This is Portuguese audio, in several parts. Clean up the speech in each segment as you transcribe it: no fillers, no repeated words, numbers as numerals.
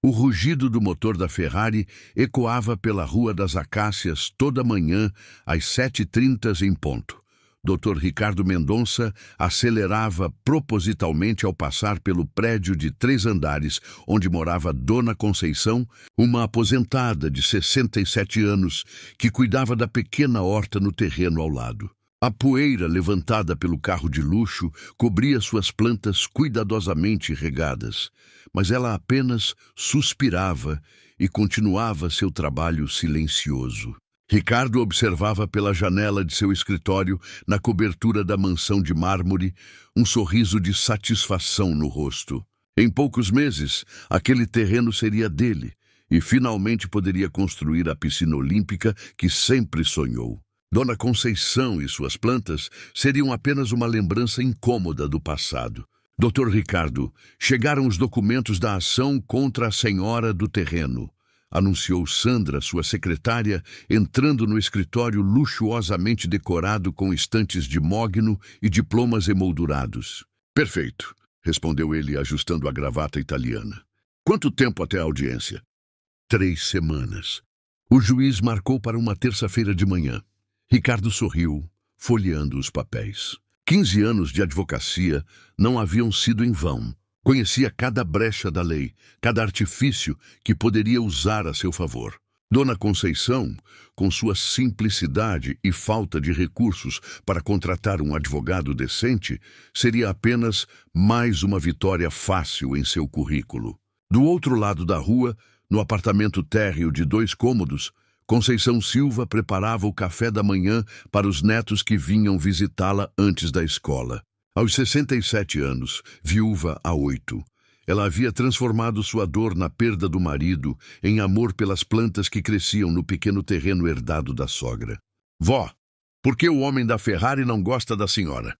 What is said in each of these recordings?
O rugido do motor da Ferrari ecoava pela Rua das Acácias toda manhã, às 7h30 em ponto. Dr. Ricardo Mendonça acelerava propositalmente ao passar pelo prédio de 3 andares, onde morava Dona Conceição, uma aposentada de 67 anos, que cuidava da pequena horta no terreno ao lado. A poeira levantada pelo carro de luxo cobria suas plantas cuidadosamente regadas, mas ela apenas suspirava e continuava seu trabalho silencioso. Ricardo observava pela janela de seu escritório, na cobertura da mansão de mármore, um sorriso de satisfação no rosto. Em poucos meses, aquele terreno seria dele e finalmente poderia construir a piscina olímpica que sempre sonhou. Dona Conceição e suas plantas seriam apenas uma lembrança incômoda do passado. Dr. Ricardo, chegaram os documentos da ação contra a senhora do terreno, anunciou Sandra, sua secretária, entrando no escritório luxuosamente decorado com estantes de mogno e diplomas emoldurados. Perfeito, respondeu ele, ajustando a gravata italiana. Quanto tempo até a audiência? 3 semanas. O juiz marcou para uma terça-feira de manhã. Ricardo sorriu, folheando os papéis. 15 anos de advocacia não haviam sido em vão. Conhecia cada brecha da lei, cada artifício que poderia usar a seu favor. Dona Conceição, com sua simplicidade e falta de recursos para contratar um advogado decente, seria apenas mais uma vitória fácil em seu currículo. Do outro lado da rua, no apartamento térreo de 2 cômodos, Conceição Silva preparava o café da manhã para os netos que vinham visitá-la antes da escola. Aos 67 anos, viúva há 8, ela havia transformado sua dor na perda do marido em amor pelas plantas que cresciam no pequeno terreno herdado da sogra. Vó, por que o homem da Ferrari não gosta da senhora?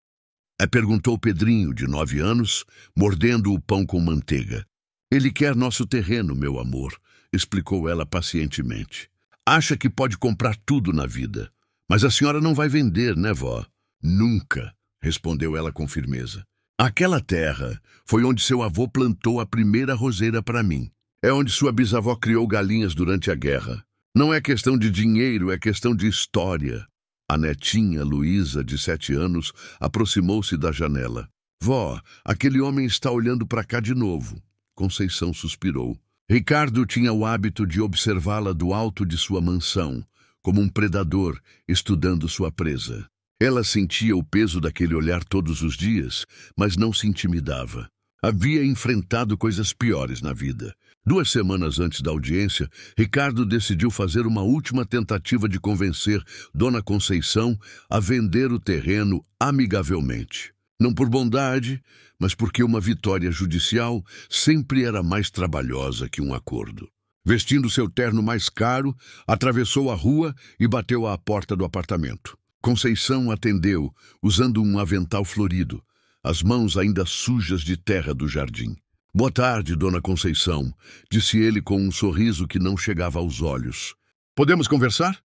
Perguntou Pedrinho, de 9 anos, mordendo o pão com manteiga. Ele quer nosso terreno, meu amor, explicou ela pacientemente. Acha que pode comprar tudo na vida. Mas a senhora não vai vender, né, vó? Nunca, respondeu ela com firmeza. Aquela terra foi onde seu avô plantou a primeira roseira para mim. É onde sua bisavó criou galinhas durante a guerra. Não é questão de dinheiro, é questão de história. A netinha, Luísa, de 7 anos, aproximou-se da janela. Vó, aquele homem está olhando para cá de novo. Conceição suspirou. Ricardo tinha o hábito de observá-la do alto de sua mansão, como um predador estudando sua presa. Ela sentia o peso daquele olhar todos os dias, mas não se intimidava. Havia enfrentado coisas piores na vida. 2 semanas antes da audiência, Ricardo decidiu fazer uma última tentativa de convencer Dona Conceição a vender o terreno amigavelmente. Não por bondade, mas porque uma vitória judicial sempre era mais trabalhosa que um acordo. Vestindo seu terno mais caro, atravessou a rua e bateu à porta do apartamento. Conceição atendeu, usando um avental florido, as mãos ainda sujas de terra do jardim. Boa tarde, Dona Conceição, disse ele com um sorriso que não chegava aos olhos. Podemos conversar?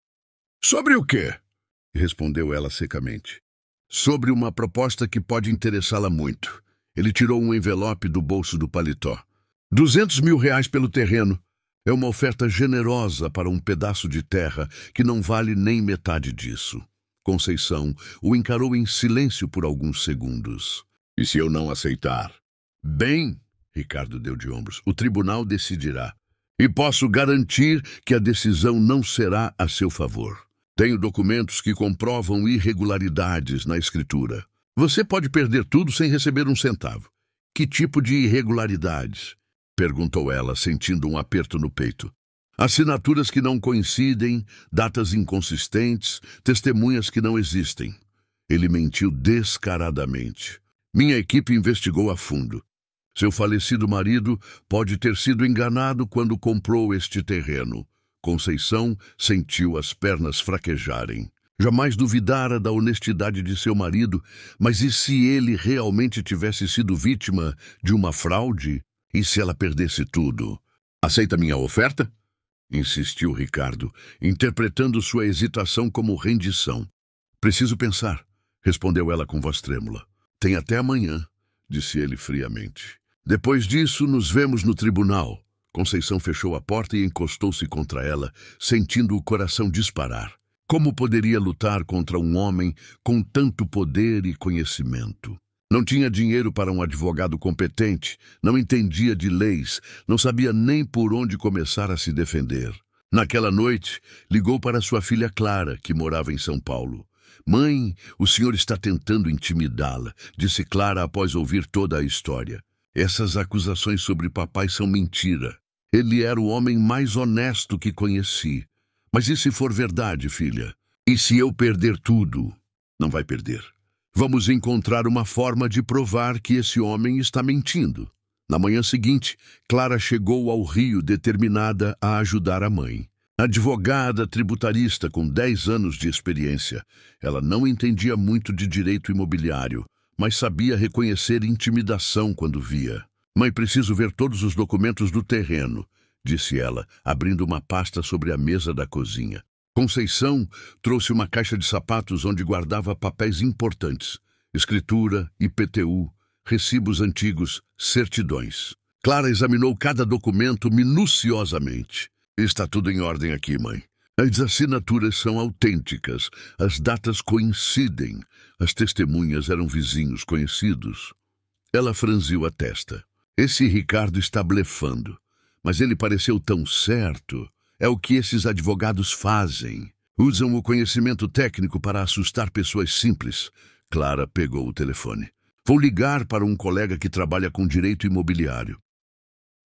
Sobre o quê? Respondeu ela secamente. Sobre uma proposta que pode interessá-la muito. Ele tirou um envelope do bolso do paletó. 200 mil reais pelo terreno. É uma oferta generosa para um pedaço de terra que não vale nem metade disso. Conceição o encarou em silêncio por alguns segundos. E se eu não aceitar? Bem, Ricardo deu de ombros, o tribunal decidirá. E posso garantir que a decisão não será a seu favor. Tenho documentos que comprovam irregularidades na escritura. Você pode perder tudo sem receber um centavo. Que tipo de irregularidades? Perguntou ela, sentindo um aperto no peito. Assinaturas que não coincidem, datas inconsistentes, testemunhas que não existem. Ele mentiu descaradamente. Minha equipe investigou a fundo. Seu falecido marido pode ter sido enganado quando comprou este terreno. Conceição sentiu as pernas fraquejarem. Jamais duvidara da honestidade de seu marido, mas e se ele realmente tivesse sido vítima de uma fraude? E se ela perdesse tudo? Aceita minha oferta? Insistiu Ricardo, interpretando sua hesitação como rendição. Preciso pensar, respondeu ela com voz trêmula. Tem até amanhã, disse ele friamente. Depois disso, nos vemos no tribunal, Conceição fechou a porta e encostou-se contra ela, sentindo o coração disparar. Como poderia lutar contra um homem com tanto poder e conhecimento? Não tinha dinheiro para um advogado competente, não entendia de leis, não sabia nem por onde começar a se defender. Naquela noite, ligou para sua filha Clara, que morava em São Paulo. "Mãe, o senhor está tentando intimidá-la", disse Clara após ouvir toda a história. "Essas acusações sobre papai são mentira. Ele era o homem mais honesto que conheci. Mas e se for verdade, filha? E se eu perder tudo?" "Não vai perder. Vamos encontrar uma forma de provar que esse homem está mentindo." Na manhã seguinte, Clara chegou ao Rio determinada a ajudar a mãe. Advogada tributarista com 10 anos de experiência, ela não entendia muito de direito imobiliário, mas sabia reconhecer intimidação quando via. "Mãe, preciso ver todos os documentos do terreno", disse ela, abrindo uma pasta sobre a mesa da cozinha. Conceição trouxe uma caixa de sapatos onde guardava papéis importantes: escritura, IPTU, recibos antigos, certidões. Clara examinou cada documento minuciosamente. "Está tudo em ordem aqui, mãe. As assinaturas são autênticas, as datas coincidem, as testemunhas eram vizinhos conhecidos." Ela franziu a testa. "Esse Ricardo está blefando, mas ele pareceu tão certo. É o que esses advogados fazem. Usam o conhecimento técnico para assustar pessoas simples." Clara pegou o telefone. "Vou ligar para um colega que trabalha com direito imobiliário."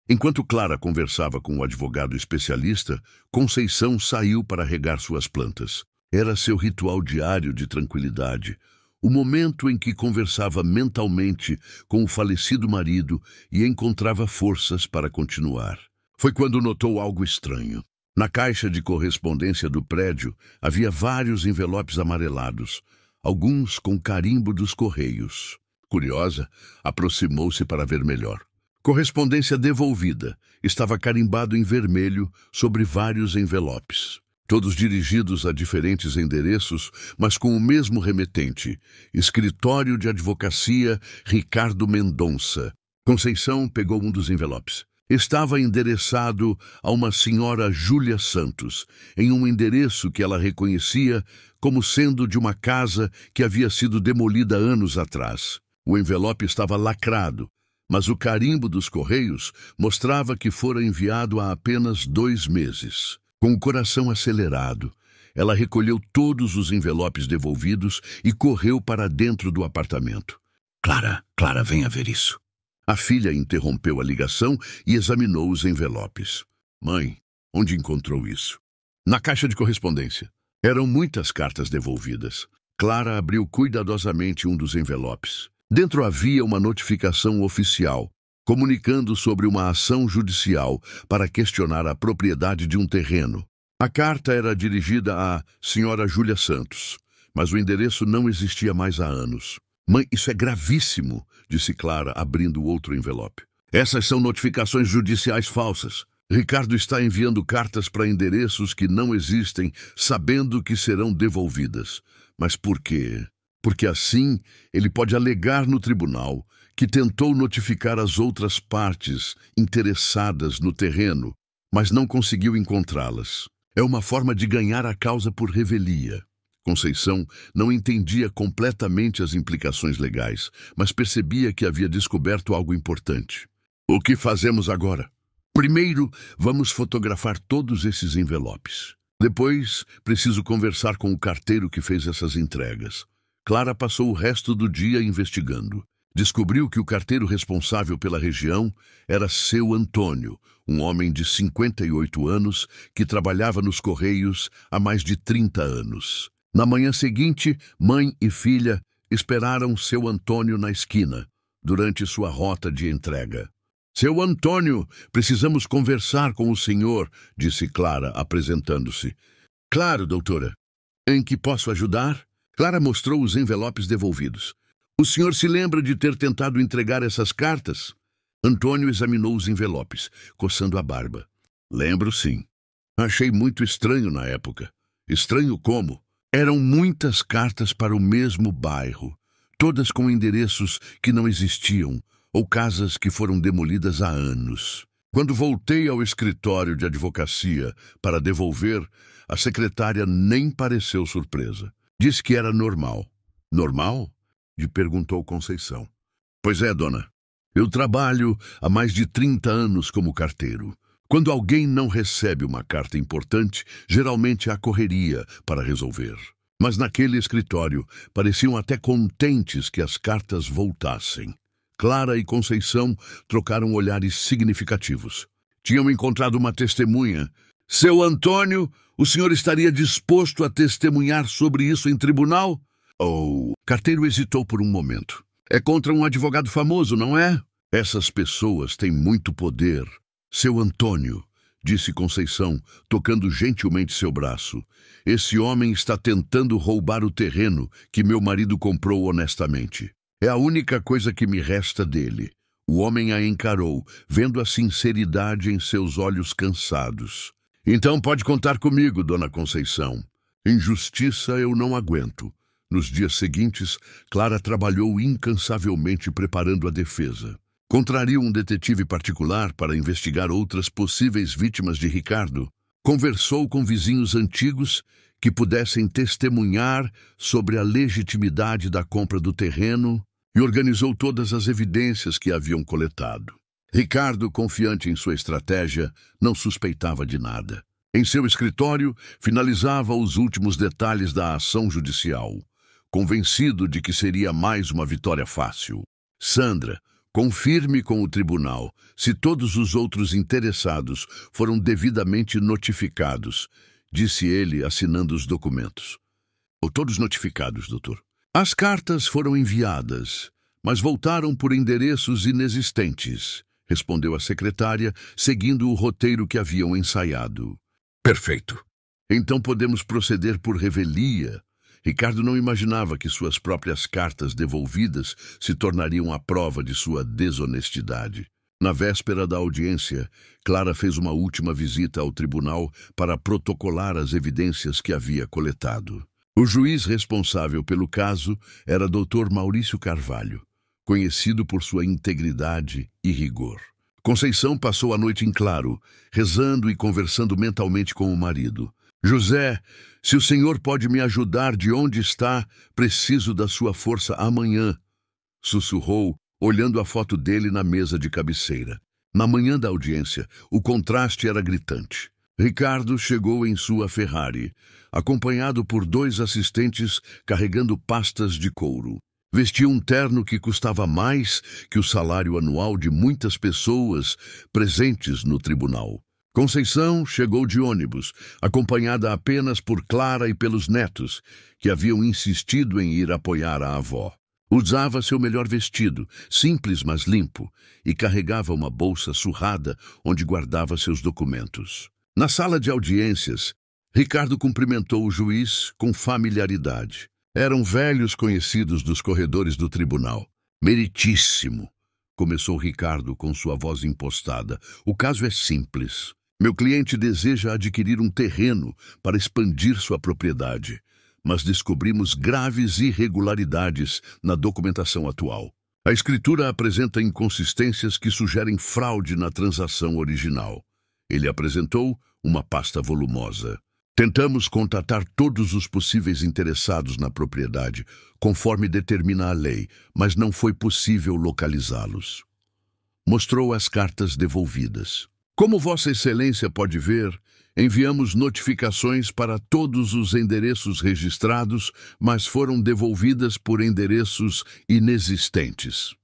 Enquanto Clara conversava com o advogado especialista, Conceição saiu para regar suas plantas. Era seu ritual diário de tranquilidade, o momento em que conversava mentalmente com o falecido marido e encontrava forças para continuar. Foi quando notou algo estranho. Na caixa de correspondência do prédio havia vários envelopes amarelados, alguns com carimbo dos Correios. Curiosa, aproximou-se para ver melhor. "Correspondência devolvida" estava carimbado em vermelho sobre vários envelopes, todos dirigidos a diferentes endereços, mas com o mesmo remetente: Escritório de Advocacia Ricardo Mendonça. Conceição pegou um dos envelopes. Estava endereçado a uma senhora Júlia Santos, em um endereço que ela reconhecia como sendo de uma casa que havia sido demolida anos atrás. O envelope estava lacrado, mas o carimbo dos Correios mostrava que fora enviado há apenas 2 meses. Com o coração acelerado, ela recolheu todos os envelopes devolvidos e correu para dentro do apartamento. Clara, venha ver isso." A filha interrompeu a ligação e examinou os envelopes. "Mãe, onde encontrou isso?" "Na caixa de correspondência." Eram muitas cartas devolvidas. Clara abriu cuidadosamente um dos envelopes. Dentro havia uma notificação oficial, comunicando sobre uma ação judicial para questionar a propriedade de um terreno. A carta era dirigida à senhora Júlia Santos, mas o endereço não existia mais há anos. "Mãe, isso é gravíssimo", disse Clara, abrindo outro envelope. "Essas são notificações judiciais falsas. Ricardo está enviando cartas para endereços que não existem, sabendo que serão devolvidas. Mas por quê? Porque assim ele pode alegar no tribunal que tentou notificar as outras partes interessadas no terreno, mas não conseguiu encontrá-las. É uma forma de ganhar a causa por revelia." Conceição não entendia completamente as implicações legais, mas percebia que havia descoberto algo importante. "O que fazemos agora?" "Primeiro, vamos fotografar todos esses envelopes. Depois, preciso conversar com o carteiro que fez essas entregas." Clara passou o resto do dia investigando. Descobriu que o carteiro responsável pela região era seu Antônio, um homem de 58 anos que trabalhava nos Correios há mais de 30 anos. Na manhã seguinte, mãe e filha esperaram seu Antônio na esquina, durante sua rota de entrega. "Seu Antônio, precisamos conversar com o senhor", disse Clara, apresentando-se. "Claro, doutora. Em que posso ajudar?" Clara mostrou os envelopes devolvidos. "O senhor se lembra de ter tentado entregar essas cartas?" Antônio examinou os envelopes, coçando a barba. "Lembro, sim. Achei muito estranho na época." "Estranho como?" "Eram muitas cartas para o mesmo bairro, todas com endereços que não existiam ou casas que foram demolidas há anos. Quando voltei ao escritório de advocacia para devolver, a secretária nem pareceu surpresa. Disse que era normal. Normal? lhe perguntou Conceição. Pois é, dona. Eu trabalho há mais de 30 anos como carteiro. Quando alguém não recebe uma carta importante, geralmente há correria para resolver. Mas naquele escritório pareciam até contentes que as cartas voltassem. Clara e Conceição trocaram olhares significativos. Tinham encontrado uma testemunha. Seu Antônio, o senhor estaria disposto a testemunhar sobre isso em tribunal? O carteiro hesitou por um momento. É contra um advogado famoso, não é? Essas pessoas têm muito poder. Seu Antônio, disse Conceição, tocando gentilmente seu braço, esse homem está tentando roubar o terreno que meu marido comprou honestamente. É a única coisa que me resta dele. O homem a encarou, vendo a sinceridade em seus olhos cansados. Então pode contar comigo, dona Conceição. Injustiça eu não aguento. Nos dias seguintes, Clara trabalhou incansavelmente preparando a defesa. Contrariou um detetive particular para investigar outras possíveis vítimas de Ricardo. Conversou com vizinhos antigos que pudessem testemunhar sobre a legitimidade da compra do terreno e organizou todas as evidências que haviam coletado. Ricardo, confiante em sua estratégia, não suspeitava de nada. Em seu escritório, finalizava os últimos detalhes da ação judicial, convencido de que seria mais uma vitória fácil. Sandra, confirme com o tribunal se todos os outros interessados foram devidamente notificados, disse ele, assinando os documentos. Todos notificados, doutor. As cartas foram enviadas, mas voltaram por endereços inexistentes, respondeu a secretária, seguindo o roteiro que haviam ensaiado. Perfeito. Então podemos proceder por revelia. Ricardo não imaginava que suas próprias cartas devolvidas se tornariam a prova de sua desonestidade. Na véspera da audiência, Clara fez uma última visita ao tribunal para protocolar as evidências que havia coletado. O juiz responsável pelo caso era Dr. Maurício Carvalho, conhecido por sua integridade e rigor. Conceição passou a noite em claro, rezando e conversando mentalmente com o marido. José, se o senhor pode me ajudar de onde está, preciso da sua força amanhã, sussurrou, olhando a foto dele na mesa de cabeceira. Na manhã da audiência, o contraste era gritante. Ricardo chegou em sua Ferrari, acompanhado por 2 assistentes carregando pastas de couro. Vestia um terno que custava mais que o salário anual de muitas pessoas presentes no tribunal. Conceição chegou de ônibus, acompanhada apenas por Clara e pelos netos, que haviam insistido em ir apoiar a avó. Usava seu melhor vestido, simples mas limpo, e carregava uma bolsa surrada onde guardava seus documentos. Na sala de audiências, Ricardo cumprimentou o juiz com familiaridade. Eram velhos conhecidos dos corredores do tribunal. Meritíssimo, começou Ricardo com sua voz impostada. O caso é simples. Meu cliente deseja adquirir um terreno para expandir sua propriedade, mas descobrimos graves irregularidades na documentação atual. A escritura apresenta inconsistências que sugerem fraude na transação original. Ele apresentou uma pasta volumosa. Tentamos contatar todos os possíveis interessados na propriedade, conforme determina a lei, mas não foi possível localizá-los. Mostrou as cartas devolvidas. Como Vossa Excelência pode ver, enviamos notificações para todos os endereços registrados, mas foram devolvidas por endereços inexistentes.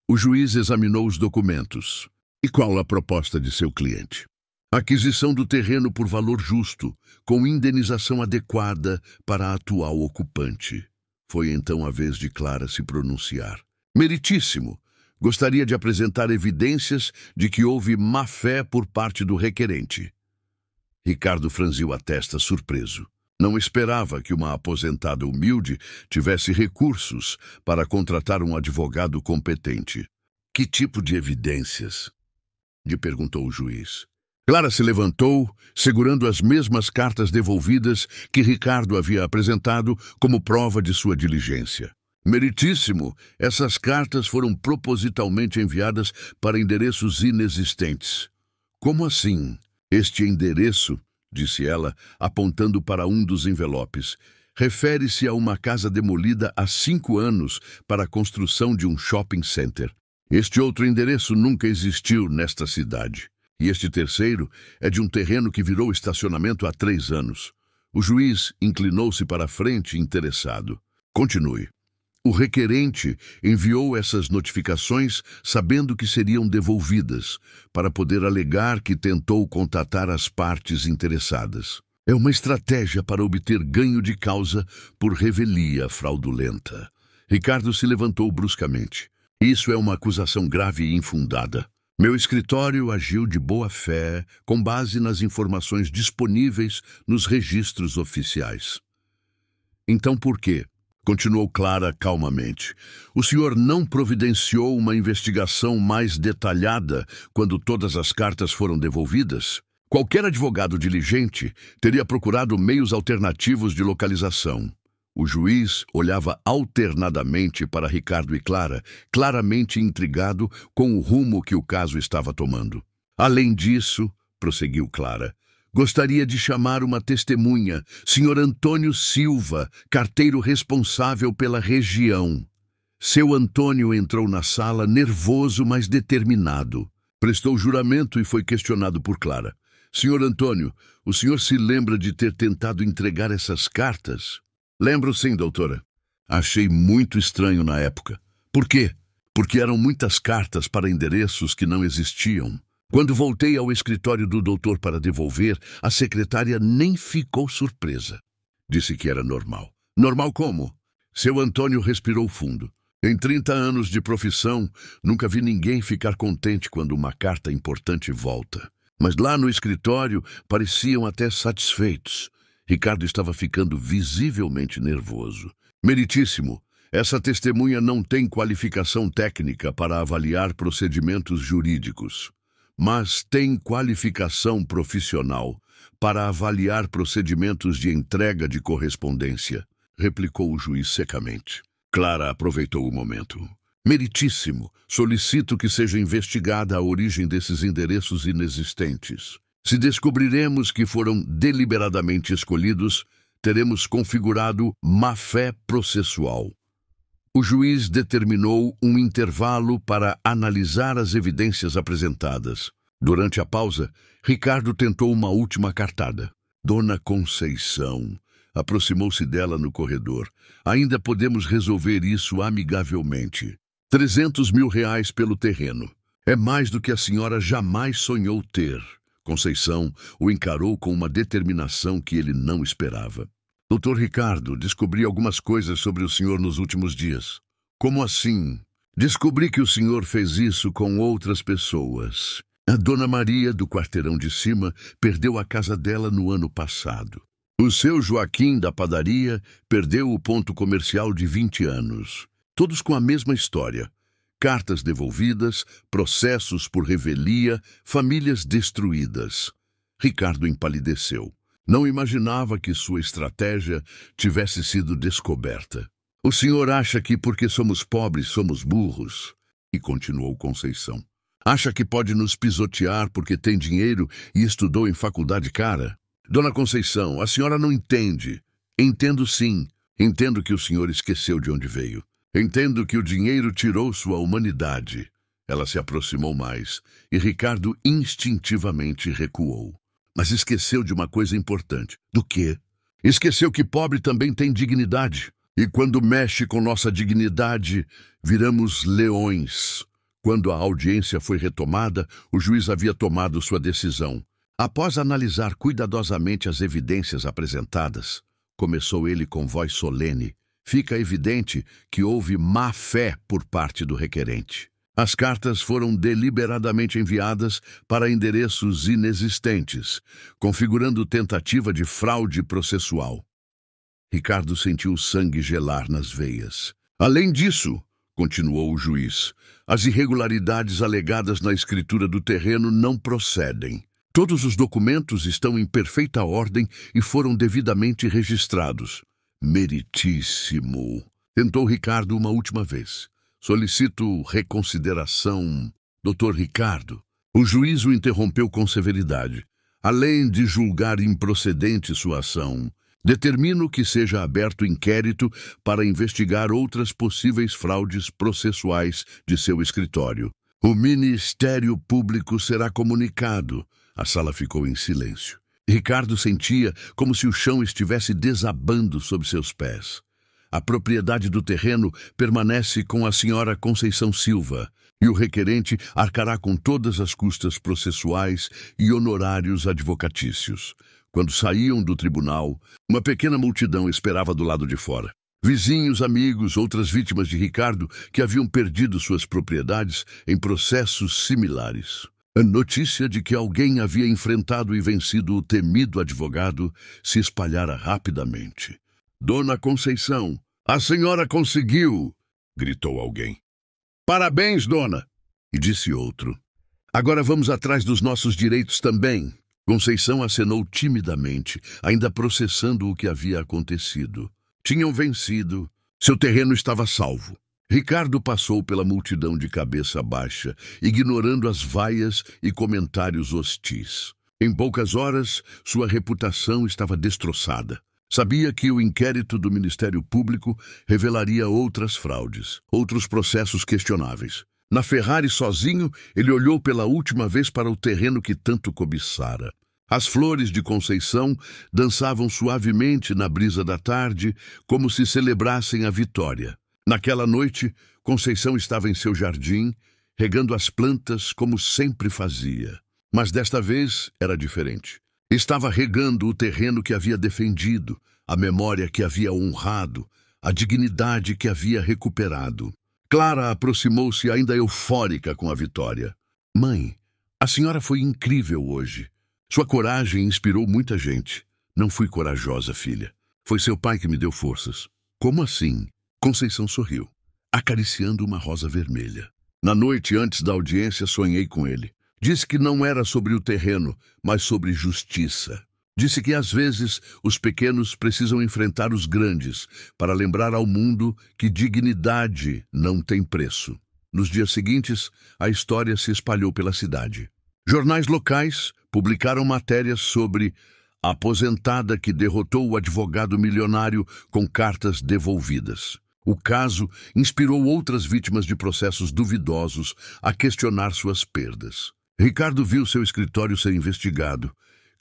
O juiz examinou os documentos. E qual a proposta de seu cliente? Aquisição do terreno por valor justo, com indenização adequada para a atual ocupante. Foi então a vez de Clara se pronunciar. Meritíssimo! Gostaria de apresentar evidências de que houve má-fé por parte do requerente. Ricardo franziu a testa surpreso. Não esperava que uma aposentada humilde tivesse recursos para contratar um advogado competente. Que tipo de evidências? Lhe perguntou o juiz. Clara se levantou, segurando as mesmas cartas devolvidas que Ricardo havia apresentado como prova de sua diligência. Meritíssimo, essas cartas foram propositalmente enviadas para endereços inexistentes. Como assim? Este endereço, disse ela, apontando para um dos envelopes, refere-se a uma casa demolida há 5 anos para a construção de um shopping center. Este outro endereço nunca existiu nesta cidade. E este terceiro é de um terreno que virou estacionamento há 3 anos. O juiz inclinou-se para a frente, interessado. Continue. O requerente enviou essas notificações sabendo que seriam devolvidas, para poder alegar que tentou contatar as partes interessadas. É uma estratégia para obter ganho de causa por revelia fraudulenta. Ricardo se levantou bruscamente. Isso é uma acusação grave e infundada. Meu escritório agiu de boa fé, com base nas informações disponíveis nos registros oficiais. Então por quê? Continuou Clara calmamente. O senhor não providenciou uma investigação mais detalhada quando todas as cartas foram devolvidas? Qualquer advogado diligente teria procurado meios alternativos de localização. O juiz olhava alternadamente para Ricardo e Clara, claramente intrigado com o rumo que o caso estava tomando. Além disso, prosseguiu Clara, gostaria de chamar uma testemunha, Sr. Antônio Silva, carteiro responsável pela região. Seu Antônio entrou na sala nervoso, mas determinado. Prestou juramento e foi questionado por Clara. Sr. Antônio, o senhor se lembra de ter tentado entregar essas cartas? Lembro sim, doutora. Achei muito estranho na época. Por quê? Porque eram muitas cartas para endereços que não existiam. Quando voltei ao escritório do doutor para devolver, a secretária nem ficou surpresa. Disse que era normal. Normal como? Seu Antônio respirou fundo. Em 30 anos de profissão, nunca vi ninguém ficar contente quando uma carta importante volta. Mas lá no escritório pareciam até satisfeitos. Ricardo estava ficando visivelmente nervoso. Meritíssimo, essa testemunha não tem qualificação técnica para avaliar procedimentos jurídicos, mas tem qualificação profissional para avaliar procedimentos de entrega de correspondência, replicou o juiz secamente. Clara aproveitou o momento. Meritíssimo, solicito que seja investigada a origem desses endereços inexistentes. Se descobriremos que foram deliberadamente escolhidos, teremos configurado má-fé processual. O juiz determinou um intervalo para analisar as evidências apresentadas. Durante a pausa, Ricardo tentou uma última cartada. Dona Conceição aproximou-se dela no corredor. Ainda podemos resolver isso amigavelmente. 300 mil reais pelo terreno. É mais do que a senhora jamais sonhou ter. Conceição o encarou com uma determinação que ele não esperava. Doutor Ricardo, descobri algumas coisas sobre o senhor nos últimos dias. Como assim? Descobri que o senhor fez isso com outras pessoas. A Dona Maria, do quarteirão de cima, perdeu a casa dela no ano passado. O seu Joaquim, da padaria, perdeu o ponto comercial de 20 anos. Todos com a mesma história. Cartas devolvidas, processos por revelia, famílias destruídas. Ricardo empalideceu. Não imaginava que sua estratégia tivesse sido descoberta. O senhor acha que porque somos pobres somos burros? E continuou Conceição. Acha que pode nos pisotear porque tem dinheiro e estudou em faculdade cara? Dona Conceição, a senhora não entende. Entendo sim. Entendo que o senhor esqueceu de onde veio. Entendo que o dinheiro tirou sua humanidade. Ela se aproximou mais e Ricardo instintivamente recuou. Mas esqueceu de uma coisa importante. Do quê? Esqueceu que pobre também tem dignidade. E quando mexe com nossa dignidade, viramos leões. Quando a audiência foi retomada, o juiz havia tomado sua decisão. Após analisar cuidadosamente as evidências apresentadas, começou ele com voz solene, fica evidente que houve má-fé por parte do requerente. As cartas foram deliberadamente enviadas para endereços inexistentes, configurando tentativa de fraude processual. Ricardo sentiu o sangue gelar nas veias. Além disso, continuou o juiz, as irregularidades alegadas na escritura do terreno não procedem. Todos os documentos estão em perfeita ordem e foram devidamente registrados. Meritíssimo. Tentou Ricardo uma última vez. Solicito reconsideração, Dr. Ricardo. O juiz o interrompeu com severidade. Além de julgar improcedente sua ação, determino que seja aberto inquérito para investigar outras possíveis fraudes processuais de seu escritório. O Ministério Público será comunicado. A sala ficou em silêncio. Ricardo sentia como se o chão estivesse desabando sob seus pés. A propriedade do terreno permanece com a senhora Conceição Silva, e o requerente arcará com todas as custas processuais e honorários advocatícios. Quando saíam do tribunal, uma pequena multidão esperava do lado de fora. Vizinhos, amigos, outras vítimas de Ricardo que haviam perdido suas propriedades em processos similares. A notícia de que alguém havia enfrentado e vencido o temido advogado se espalhara rapidamente. Dona Conceição, a senhora conseguiu! Gritou alguém. Parabéns, dona! E disse outro. Agora vamos atrás dos nossos direitos também. Conceição acenou timidamente, ainda processando o que havia acontecido. Tinham vencido. Seu terreno estava salvo. Ricardo passou pela multidão de cabeça baixa, ignorando as vaias e comentários hostis. Em poucas horas, sua reputação estava destroçada. Sabia que o inquérito do Ministério Público revelaria outras fraudes, outros processos questionáveis. Na Ferrari sozinho, ele olhou pela última vez para o terreno que tanto cobiçara. As flores de Conceição dançavam suavemente na brisa da tarde, como se celebrassem a vitória. Naquela noite, Conceição estava em seu jardim, regando as plantas como sempre fazia. Mas desta vez era diferente. Estava regando o terreno que havia defendido, a memória que havia honrado, a dignidade que havia recuperado. Clara aproximou-se ainda eufórica com a vitória. Mãe, a senhora foi incrível hoje. Sua coragem inspirou muita gente. Não fui corajosa, filha. Foi seu pai que me deu forças. Como assim? Conceição sorriu, acariciando uma rosa vermelha. Na noite antes da audiência, sonhei com ele. Disse que não era sobre o terreno, mas sobre justiça. Disse que às vezes os pequenos precisam enfrentar os grandes para lembrar ao mundo que dignidade não tem preço. Nos dias seguintes, a história se espalhou pela cidade. Jornais locais publicaram matérias sobre a aposentada que derrotou o advogado milionário com cartas devolvidas. O caso inspirou outras vítimas de processos duvidosos a questionar suas perdas. Ricardo viu seu escritório ser investigado,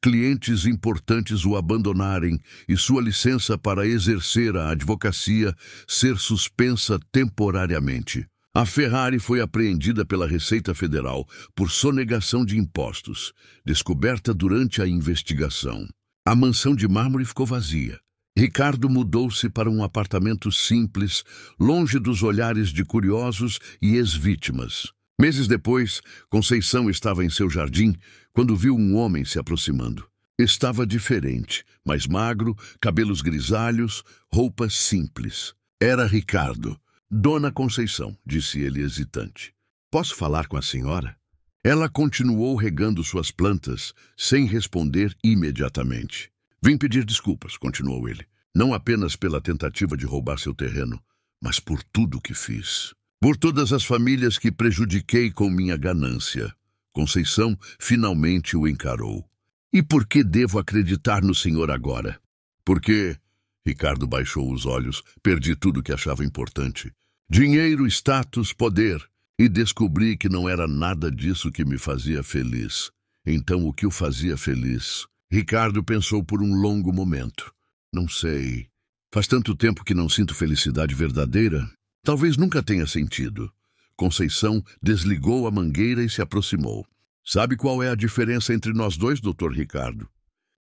clientes importantes o abandonarem e sua licença para exercer a advocacia ser suspensa temporariamente. A Ferrari foi apreendida pela Receita Federal por sonegação de impostos, descoberta durante a investigação. A mansão de mármore ficou vazia. Ricardo mudou-se para um apartamento simples, longe dos olhares de curiosos e ex-vítimas. Meses depois, Conceição estava em seu jardim quando viu um homem se aproximando. Estava diferente, mais magro, cabelos grisalhos, roupas simples. Era Ricardo. Dona Conceição, disse ele hesitante. Posso falar com a senhora? Ela continuou regando suas plantas, sem responder imediatamente. Vim pedir desculpas, continuou ele. Não apenas pela tentativa de roubar seu terreno, mas por tudo que fiz. Por todas as famílias que prejudiquei com minha ganância. Conceição finalmente o encarou. E por que devo acreditar no senhor agora? Porque, Ricardo baixou os olhos, perdi tudo que achava importante. Dinheiro, status, poder. E descobri que não era nada disso que me fazia feliz. Então, o que o fazia feliz? Ricardo pensou por um longo momento. Não sei. Faz tanto tempo que não sinto felicidade verdadeira. Talvez nunca tenha sentido. Conceição desligou a mangueira e se aproximou. Sabe qual é a diferença entre nós dois, Dr. Ricardo?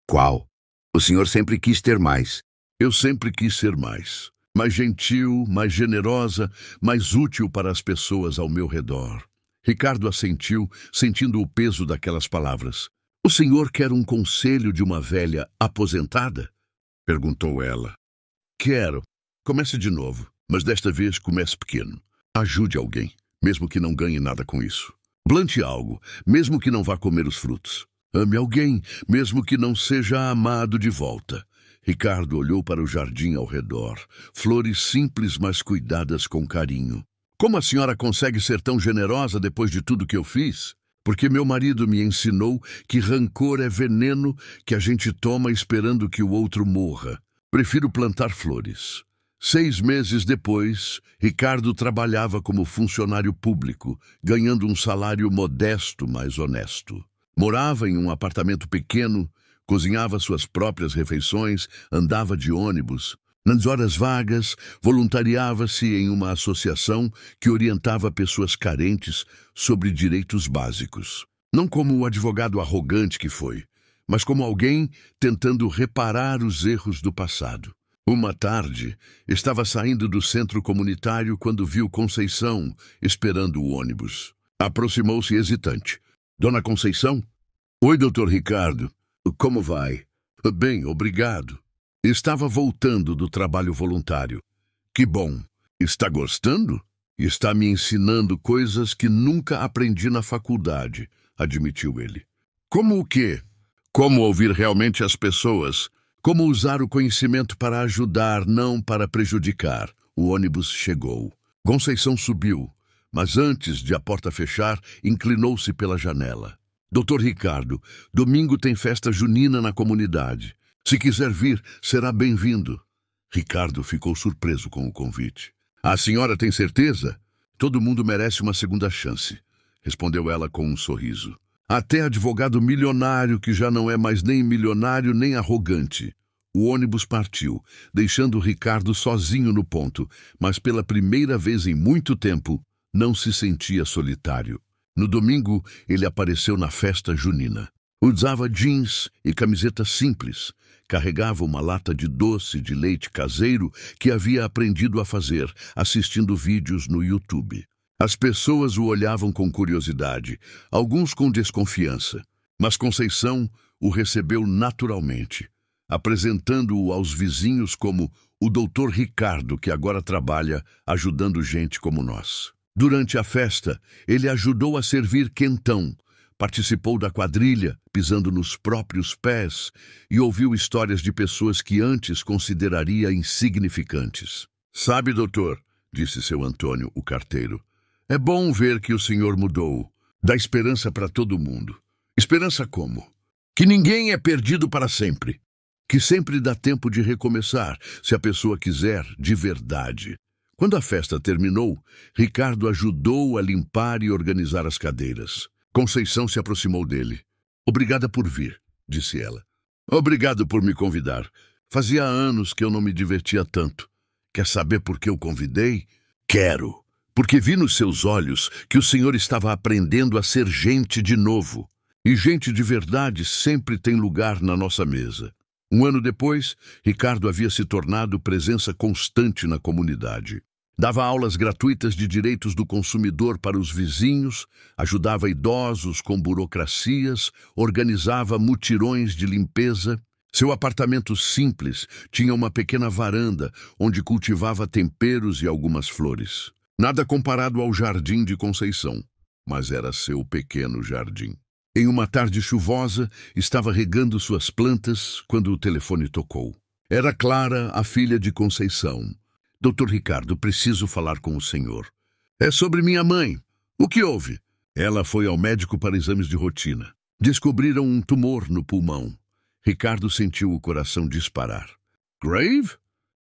Qual? O senhor sempre quis ter mais. Eu sempre quis ser mais. Mais gentil, mais generosa, mais útil para as pessoas ao meu redor. Ricardo assentiu, sentindo o peso daquelas palavras. O senhor quer um conselho de uma velha aposentada? Perguntou ela. Quero. Comece de novo, mas desta vez comece pequeno. Ajude alguém, mesmo que não ganhe nada com isso. Plante algo, mesmo que não vá comer os frutos. Ame alguém, mesmo que não seja amado de volta. Ricardo olhou para o jardim ao redor. Flores simples, mas cuidadas com carinho. Como a senhora consegue ser tão generosa depois de tudo que eu fiz? Porque meu marido me ensinou que rancor é veneno que a gente toma esperando que o outro morra. Prefiro plantar flores. 6 meses depois, Ricardo trabalhava como funcionário público, ganhando um salário modesto, mas honesto. Morava em um apartamento pequeno, cozinhava suas próprias refeições, andava de ônibus. Nas horas vagas, voluntariava-se em uma associação que orientava pessoas carentes sobre direitos básicos. Não como o advogado arrogante que foi, mas como alguém tentando reparar os erros do passado. Uma tarde, estava saindo do centro comunitário quando viu Conceição esperando o ônibus. Aproximou-se hesitante. Dona Conceição? Oi, doutor Ricardo. Como vai? Bem, obrigado. Estava voltando do trabalho voluntário. Que bom. Está gostando? Está me ensinando coisas que nunca aprendi na faculdade, admitiu ele. Como o quê? Como ouvir realmente as pessoas. Como usar o conhecimento para ajudar, não para prejudicar. O ônibus chegou. Conceição subiu, mas antes de a porta fechar, inclinou-se pela janela. Doutor Ricardo, domingo tem festa junina na comunidade. Se quiser vir, será bem-vindo. Ricardo ficou surpreso com o convite. A senhora tem certeza? Todo mundo merece uma segunda chance, respondeu ela com um sorriso. Até advogado milionário que já não é mais nem milionário nem arrogante. O ônibus partiu, deixando Ricardo sozinho no ponto, mas pela primeira vez em muito tempo, não se sentia solitário. No domingo, ele apareceu na festa junina. Usava jeans e camiseta simples. Carregava uma lata de doce de leite caseiro que havia aprendido a fazer, assistindo vídeos no YouTube. As pessoas o olhavam com curiosidade, alguns com desconfiança, mas Conceição o recebeu naturalmente, apresentando-o aos vizinhos como o doutor Ricardo, que agora trabalha ajudando gente como nós. Durante a festa, ele ajudou a servir quentão, participou da quadrilha, pisando nos próprios pés, e ouviu histórias de pessoas que antes consideraria insignificantes. Sabe, doutor, disse seu Antônio, o carteiro, é bom ver que o senhor mudou. Dá esperança para todo mundo. Esperança como? Que ninguém é perdido para sempre. Que sempre dá tempo de recomeçar, se a pessoa quiser, de verdade. Quando a festa terminou, Ricardo ajudou a limpar e organizar as cadeiras. Conceição se aproximou dele. Obrigada por vir, disse ela. Obrigado por me convidar. Fazia anos que eu não me divertia tanto. Quer saber por que eu convidei? Quero. Porque vi nos seus olhos que o senhor estava aprendendo a ser gente de novo. E gente de verdade sempre tem lugar na nossa mesa. Um ano depois, Ricardo havia se tornado presença constante na comunidade. Dava aulas gratuitas de direitos do consumidor para os vizinhos, ajudava idosos com burocracias, organizava mutirões de limpeza. Seu apartamento simples tinha uma pequena varanda onde cultivava temperos e algumas flores. Nada comparado ao jardim de Conceição, mas era seu pequeno jardim. Em uma tarde chuvosa, estava regando suas plantas quando o telefone tocou. Era Clara, a filha de Conceição. Doutor Ricardo, preciso falar com o senhor. É sobre minha mãe. O que houve? Ela foi ao médico para exames de rotina. Descobriram um tumor no pulmão. Ricardo sentiu o coração disparar. Grave?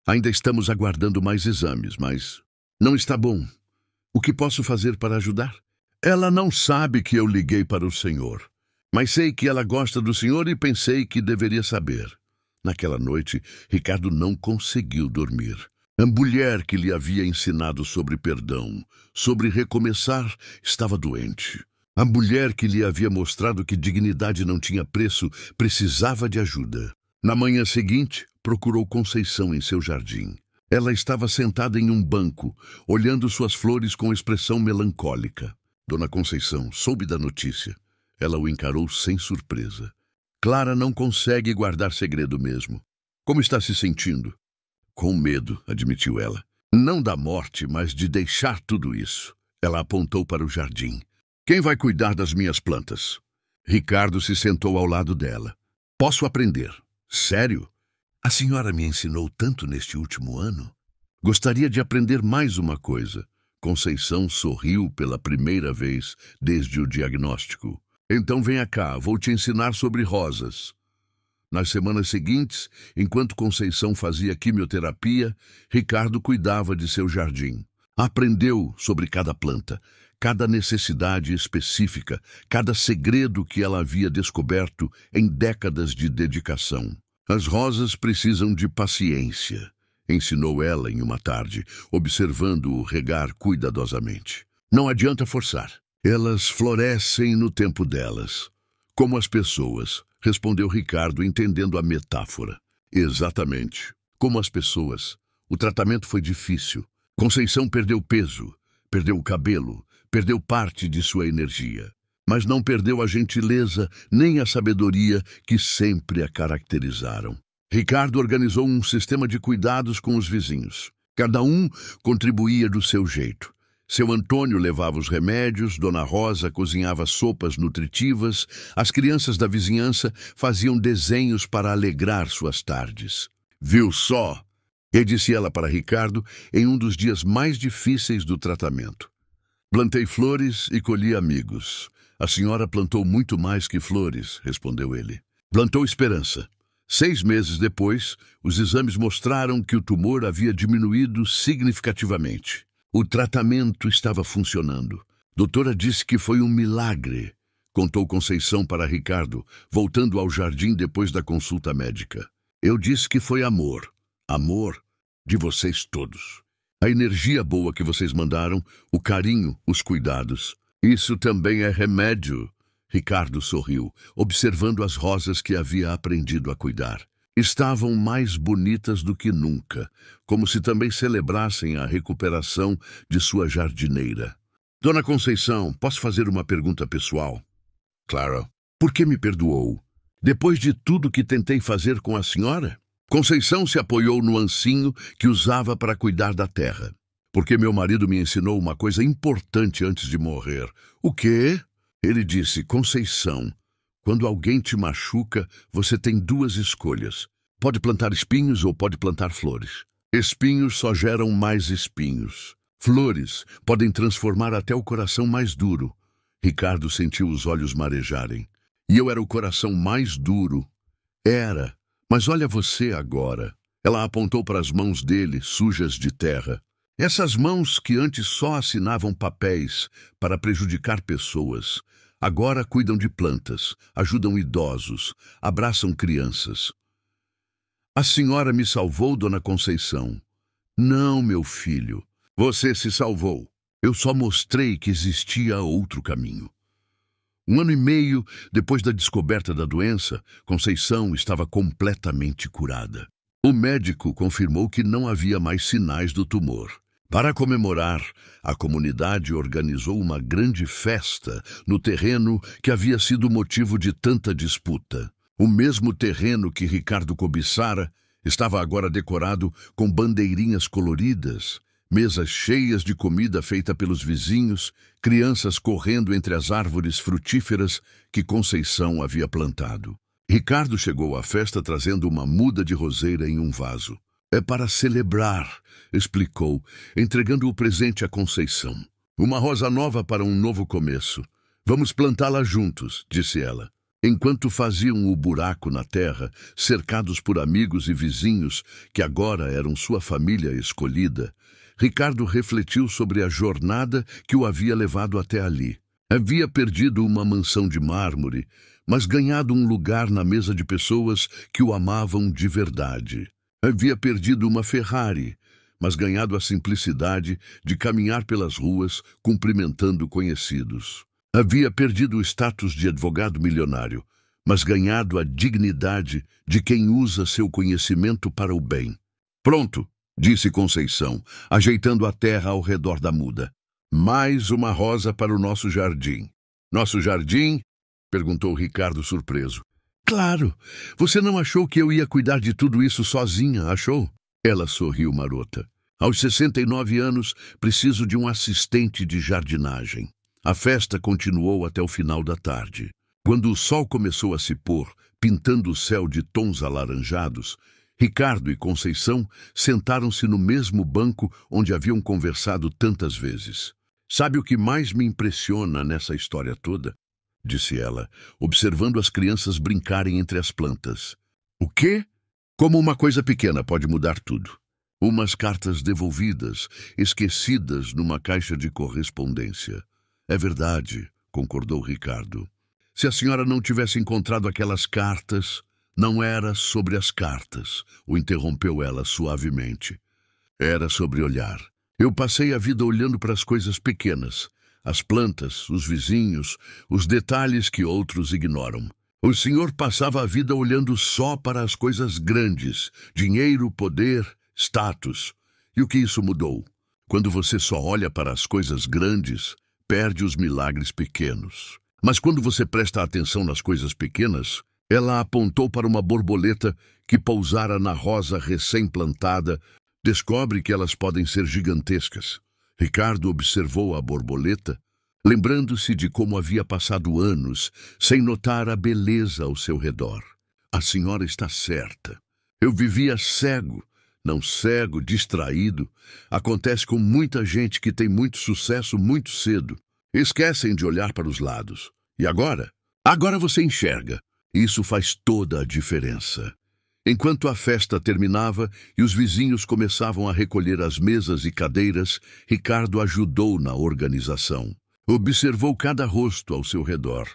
Ainda estamos aguardando mais exames, mas não está bom. O que posso fazer para ajudar? Ela não sabe que eu liguei para o senhor, mas sei que ela gosta do senhor e pensei que deveria saber. Naquela noite, Ricardo não conseguiu dormir. A mulher que lhe havia ensinado sobre perdão, sobre recomeçar, estava doente. A mulher que lhe havia mostrado que dignidade não tinha preço precisava de ajuda. Na manhã seguinte, procurou Conceição em seu jardim. Ela estava sentada em um banco, olhando suas flores com expressão melancólica. Dona Conceição soube da notícia. Ela o encarou sem surpresa. Clara não consegue guardar segredo mesmo. Como está se sentindo? Com medo, admitiu ela. Não da morte, mas de deixar tudo isso. Ela apontou para o jardim. Quem vai cuidar das minhas plantas? Ricardo se sentou ao lado dela. Posso aprender. Sério? A senhora me ensinou tanto neste último ano. Gostaria de aprender mais uma coisa. Conceição sorriu pela primeira vez desde o diagnóstico. Então venha cá, vou te ensinar sobre rosas. Nas semanas seguintes, enquanto Conceição fazia quimioterapia, Ricardo cuidava de seu jardim. Aprendeu sobre cada planta, cada necessidade específica, cada segredo que ela havia descoberto em décadas de dedicação. As rosas precisam de paciência, ensinou ela em uma tarde, observando-o regar cuidadosamente. Não adianta forçar. Elas florescem no tempo delas. Como as pessoas, respondeu Ricardo, entendendo a metáfora. Exatamente. Como as pessoas. O tratamento foi difícil. Conceição perdeu peso, perdeu o cabelo, perdeu parte de sua energia. Mas não perdeu a gentileza nem a sabedoria que sempre a caracterizaram. Ricardo organizou um sistema de cuidados com os vizinhos. Cada um contribuía do seu jeito. Seu Antônio levava os remédios, Dona Rosa cozinhava sopas nutritivas, as crianças da vizinhança faziam desenhos para alegrar suas tardes. Viu só? E disse ela para Ricardo em um dos dias mais difíceis do tratamento. Plantei flores e colhi amigos. A senhora plantou muito mais que flores, respondeu ele. Plantou esperança. 6 meses depois, os exames mostraram que o tumor havia diminuído significativamente. O tratamento estava funcionando. Doutora disse que foi um milagre, contou Conceição para Ricardo, voltando ao jardim depois da consulta médica. Eu disse que foi amor. Amor de vocês todos. A energia boa que vocês mandaram, o carinho, os cuidados. Isso também é remédio. Ricardo sorriu, observando as rosas que havia aprendido a cuidar. Estavam mais bonitas do que nunca, como se também celebrassem a recuperação de sua jardineira. Dona Conceição, posso fazer uma pergunta pessoal? Claro. Por que me perdoou? Depois de tudo que tentei fazer com a senhora? Conceição se apoiou no ancinho que usava para cuidar da terra. Porque meu marido me ensinou uma coisa importante antes de morrer. O quê? Ele disse, Conceição, quando alguém te machuca, você tem 2 escolhas. Pode plantar espinhos ou pode plantar flores. Espinhos só geram mais espinhos. Flores podem transformar até o coração mais duro. Ricardo sentiu os olhos marejarem. E eu era o coração mais duro. Era. Mas olha você agora. Ela apontou para as mãos dele, sujas de terra. Essas mãos que antes só assinavam papéis para prejudicar pessoas, agora cuidam de plantas, ajudam idosos, abraçam crianças. A senhora me salvou, Dona Conceição. Não, meu filho. Você se salvou. Eu só mostrei que existia outro caminho. 1 ano e meio depois da descoberta da doença, Conceição estava completamente curada. O médico confirmou que não havia mais sinais do tumor. Para comemorar, a comunidade organizou uma grande festa no terreno que havia sido motivo de tanta disputa. O mesmo terreno que Ricardo cobiçara estava agora decorado com bandeirinhas coloridas, mesas cheias de comida feita pelos vizinhos, crianças correndo entre as árvores frutíferas que Conceição havia plantado. Ricardo chegou à festa trazendo uma muda de roseira em um vaso. É para celebrar, explicou, entregando o presente à Conceição. Uma rosa nova para um novo começo. Vamos plantá-la juntos, disse ela. Enquanto faziam o buraco na terra, cercados por amigos e vizinhos que agora eram sua família escolhida, Ricardo refletiu sobre a jornada que o havia levado até ali. Havia perdido uma mansão de mármore, mas ganhado um lugar na mesa de pessoas que o amavam de verdade. Havia perdido uma Ferrari, mas ganhado a simplicidade de caminhar pelas ruas cumprimentando conhecidos. Havia perdido o status de advogado milionário, mas ganhado a dignidade de quem usa seu conhecimento para o bem. Pronto, disse Conceição, ajeitando a terra ao redor da muda. Mais uma rosa para o nosso jardim. Nosso jardim? Perguntou Ricardo surpreso. Claro, você não achou que eu ia cuidar de tudo isso sozinha, achou? Ela sorriu marota. Aos 69 anos, preciso de um assistente de jardinagem. A festa continuou até o final da tarde. Quando o sol começou a se pôr, pintando o céu de tons alaranjados, Ricardo e Conceição sentaram-se no mesmo banco onde haviam conversado tantas vezes. "Sabe o que mais me impressiona nessa história toda?" disse ela, observando as crianças brincarem entre as plantas. "O quê?" "Como uma coisa pequena pode mudar tudo. Umas cartas devolvidas, esquecidas numa caixa de correspondência." "É verdade", concordou Ricardo. "Se a senhora não tivesse encontrado aquelas cartas..." "Não era sobre as cartas", o interrompeu ela suavemente. "Era sobre olhar. Eu passei a vida olhando para as coisas pequenas, as plantas, os vizinhos, os detalhes que outros ignoram. O senhor passava a vida olhando só para as coisas grandes, dinheiro, poder, status. E o que isso mudou? Quando você só olha para as coisas grandes, perde os milagres pequenos. Mas quando você presta atenção nas coisas pequenas..." Ela apontou para uma borboleta que pousara na rosa recém-plantada. "Descobre que elas podem ser gigantescas." Ricardo observou a borboleta, lembrando-se de como havia passado anos sem notar a beleza ao seu redor. "A senhora está certa. Eu vivia cego, não cego, distraído. Acontece com muita gente que tem muito sucesso muito cedo. Esquecem de olhar para os lados. E agora? Agora você enxerga. Isso faz toda a diferença." Enquanto a festa terminava e os vizinhos começavam a recolher as mesas e cadeiras, Ricardo ajudou na organização. Observou cada rosto ao seu redor.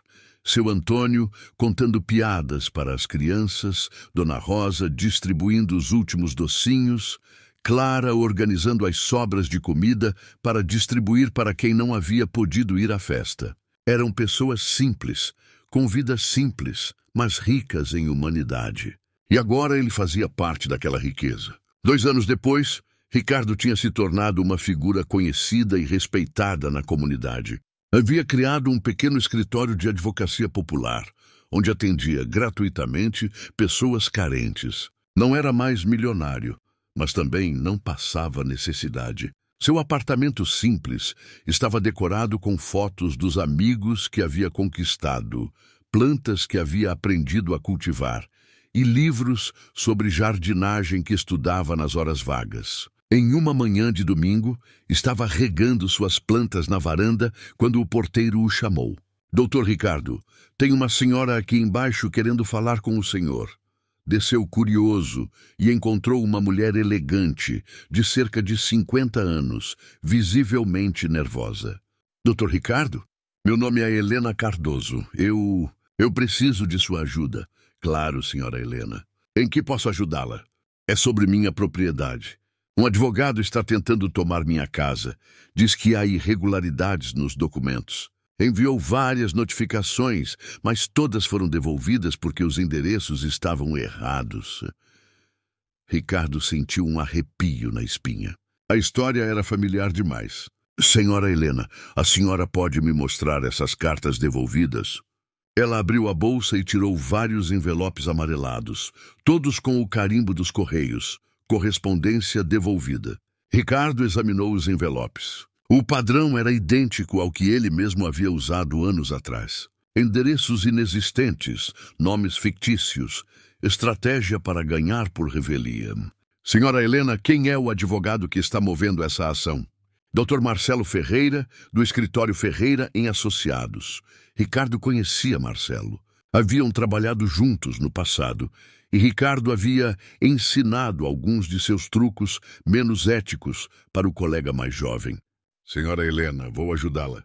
Seu Antônio contando piadas para as crianças, Dona Rosa distribuindo os últimos docinhos, Clara organizando as sobras de comida para distribuir para quem não havia podido ir à festa. Eram pessoas simples, com vidas simples, mas ricas em humanidade. E agora ele fazia parte daquela riqueza. 2 anos depois, Ricardo tinha se tornado uma figura conhecida e respeitada na comunidade. Havia criado um pequeno escritório de advocacia popular, onde atendia gratuitamente pessoas carentes. Não era mais milionário, mas também não passava necessidade. Seu apartamento simples estava decorado com fotos dos amigos que havia conquistado, plantas que havia aprendido a cultivar e livros sobre jardinagem que estudava nas horas vagas. Em uma manhã de domingo, estava regando suas plantas na varanda quando o porteiro o chamou. "Doutor Ricardo, tem uma senhora aqui embaixo querendo falar com o senhor." Desceu curioso e encontrou uma mulher elegante, de cerca de 50 anos, visivelmente nervosa. "Doutor Ricardo? Meu nome é Helena Cardoso. Eu preciso de sua ajuda." "Claro, senhora Helena. Em que posso ajudá-la?" "É sobre minha propriedade. Um advogado está tentando tomar minha casa. Diz que há irregularidades nos documentos. Enviou várias notificações, mas todas foram devolvidas porque os endereços estavam errados." Ricardo sentiu um arrepio na espinha. A história era familiar demais. "Senhora Helena, a senhora pode me mostrar essas cartas devolvidas?" Ela abriu a bolsa e tirou vários envelopes amarelados, todos com o carimbo dos correios. Correspondência devolvida. Ricardo examinou os envelopes. O padrão era idêntico ao que ele mesmo havia usado anos atrás. Endereços inexistentes, nomes fictícios, estratégia para ganhar por revelia. "Senhora Helena, quem é o advogado que está movendo essa ação?" "Dr. Marcelo Ferreira, do escritório Ferreira em Associados." Ricardo conhecia Marcelo. Haviam trabalhado juntos no passado e Ricardo havia ensinado alguns de seus trucos menos éticos para o colega mais jovem. "Senhora Helena, vou ajudá-la.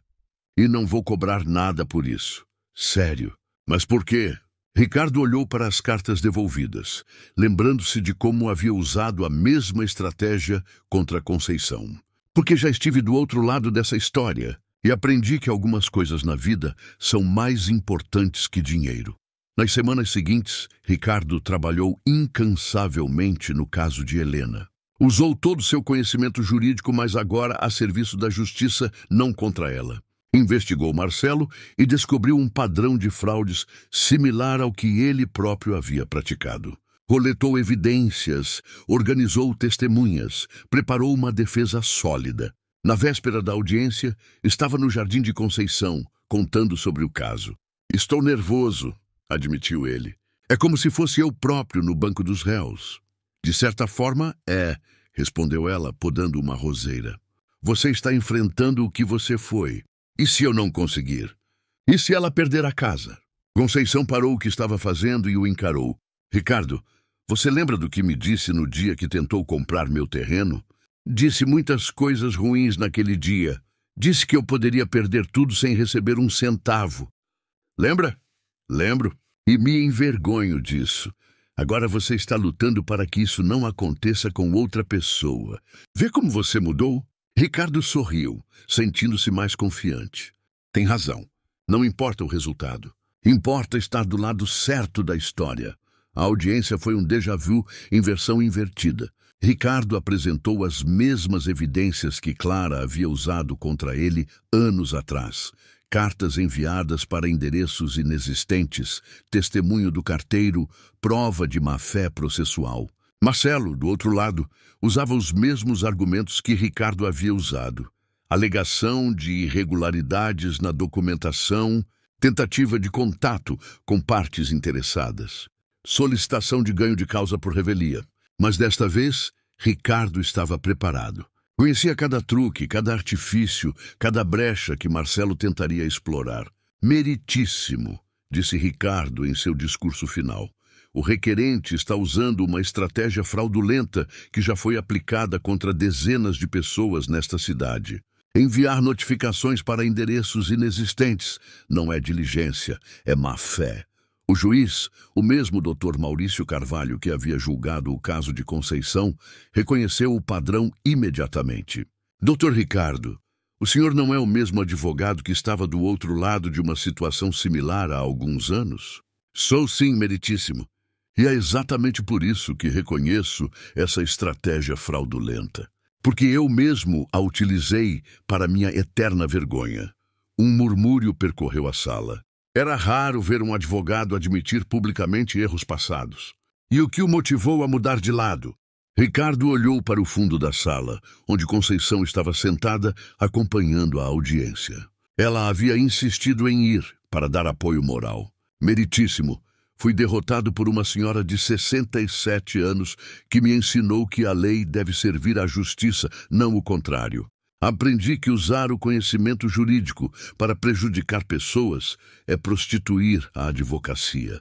E não vou cobrar nada por isso." "Sério? Mas por quê?" Ricardo olhou para as cartas devolvidas, lembrando-se de como havia usado a mesma estratégia contra Conceição. "Porque já estive do outro lado dessa história e aprendi que algumas coisas na vida são mais importantes que dinheiro." Nas semanas seguintes, Ricardo trabalhou incansavelmente no caso de Helena. Usou todo o seu conhecimento jurídico, mas agora a serviço da justiça, não contra ela. Investigou Marcelo e descobriu um padrão de fraudes similar ao que ele próprio havia praticado. Coletou evidências, organizou testemunhas, preparou uma defesa sólida. Na véspera da audiência, estava no Jardim de Conceição, contando sobre o caso. "Estou nervoso", admitiu ele. "É como se fosse eu próprio no banco dos réus." De certa forma, respondeu ela, podando uma roseira. Você está enfrentando o que você foi. E se eu não conseguir? E se ela perder a casa? Conceição parou o que estava fazendo e o encarou. Ricardo, você lembra do que me disse no dia que tentou comprar meu terreno? Disse muitas coisas ruins naquele dia. Disse que eu poderia perder tudo sem receber um centavo. Lembra? Lembro. E me envergonho disso. Agora você está lutando para que isso não aconteça com outra pessoa. Vê como você mudou? Ricardo sorriu, sentindo-se mais confiante. Tem razão. Não importa o resultado. Importa estar do lado certo da história. A audiência foi um déjà vu em versão invertida. Ricardo apresentou as mesmas evidências que Clara havia usado contra ele anos atrás. Cartas enviadas para endereços inexistentes, testemunho do carteiro, prova de má-fé processual. Marcelo, do outro lado, usava os mesmos argumentos que Ricardo havia usado. Alegação de irregularidades na documentação, tentativa de contato com partes interessadas. Solicitação de ganho de causa por revelia. Mas desta vez, Ricardo estava preparado. Conhecia cada truque, cada artifício, cada brecha que Marcelo tentaria explorar. Meritíssimo, disse Ricardo em seu discurso final. O requerente está usando uma estratégia fraudulenta que já foi aplicada contra dezenas de pessoas nesta cidade. Enviar notificações para endereços inexistentes não é diligência, é má-fé. O juiz, o mesmo Dr. Maurício Carvalho que havia julgado o caso de Conceição, reconheceu o padrão imediatamente. Dr. Ricardo, o senhor não é o mesmo advogado que estava do outro lado de uma situação similar há alguns anos? Sou sim, meritíssimo. E é exatamente por isso que reconheço essa estratégia fraudulenta. Porque eu mesmo a utilizei para minha eterna vergonha. Um murmúrio percorreu a sala. Era raro ver um advogado admitir publicamente erros passados. E o que o motivou a mudar de lado? Ricardo olhou para o fundo da sala, onde Conceição estava sentada, acompanhando a audiência. Ela havia insistido em ir para dar apoio moral. Meritíssimo, fui derrotado por uma senhora de 67 anos que me ensinou que a lei deve servir à justiça, não o contrário. Aprendi que usar o conhecimento jurídico para prejudicar pessoas é prostituir a advocacia.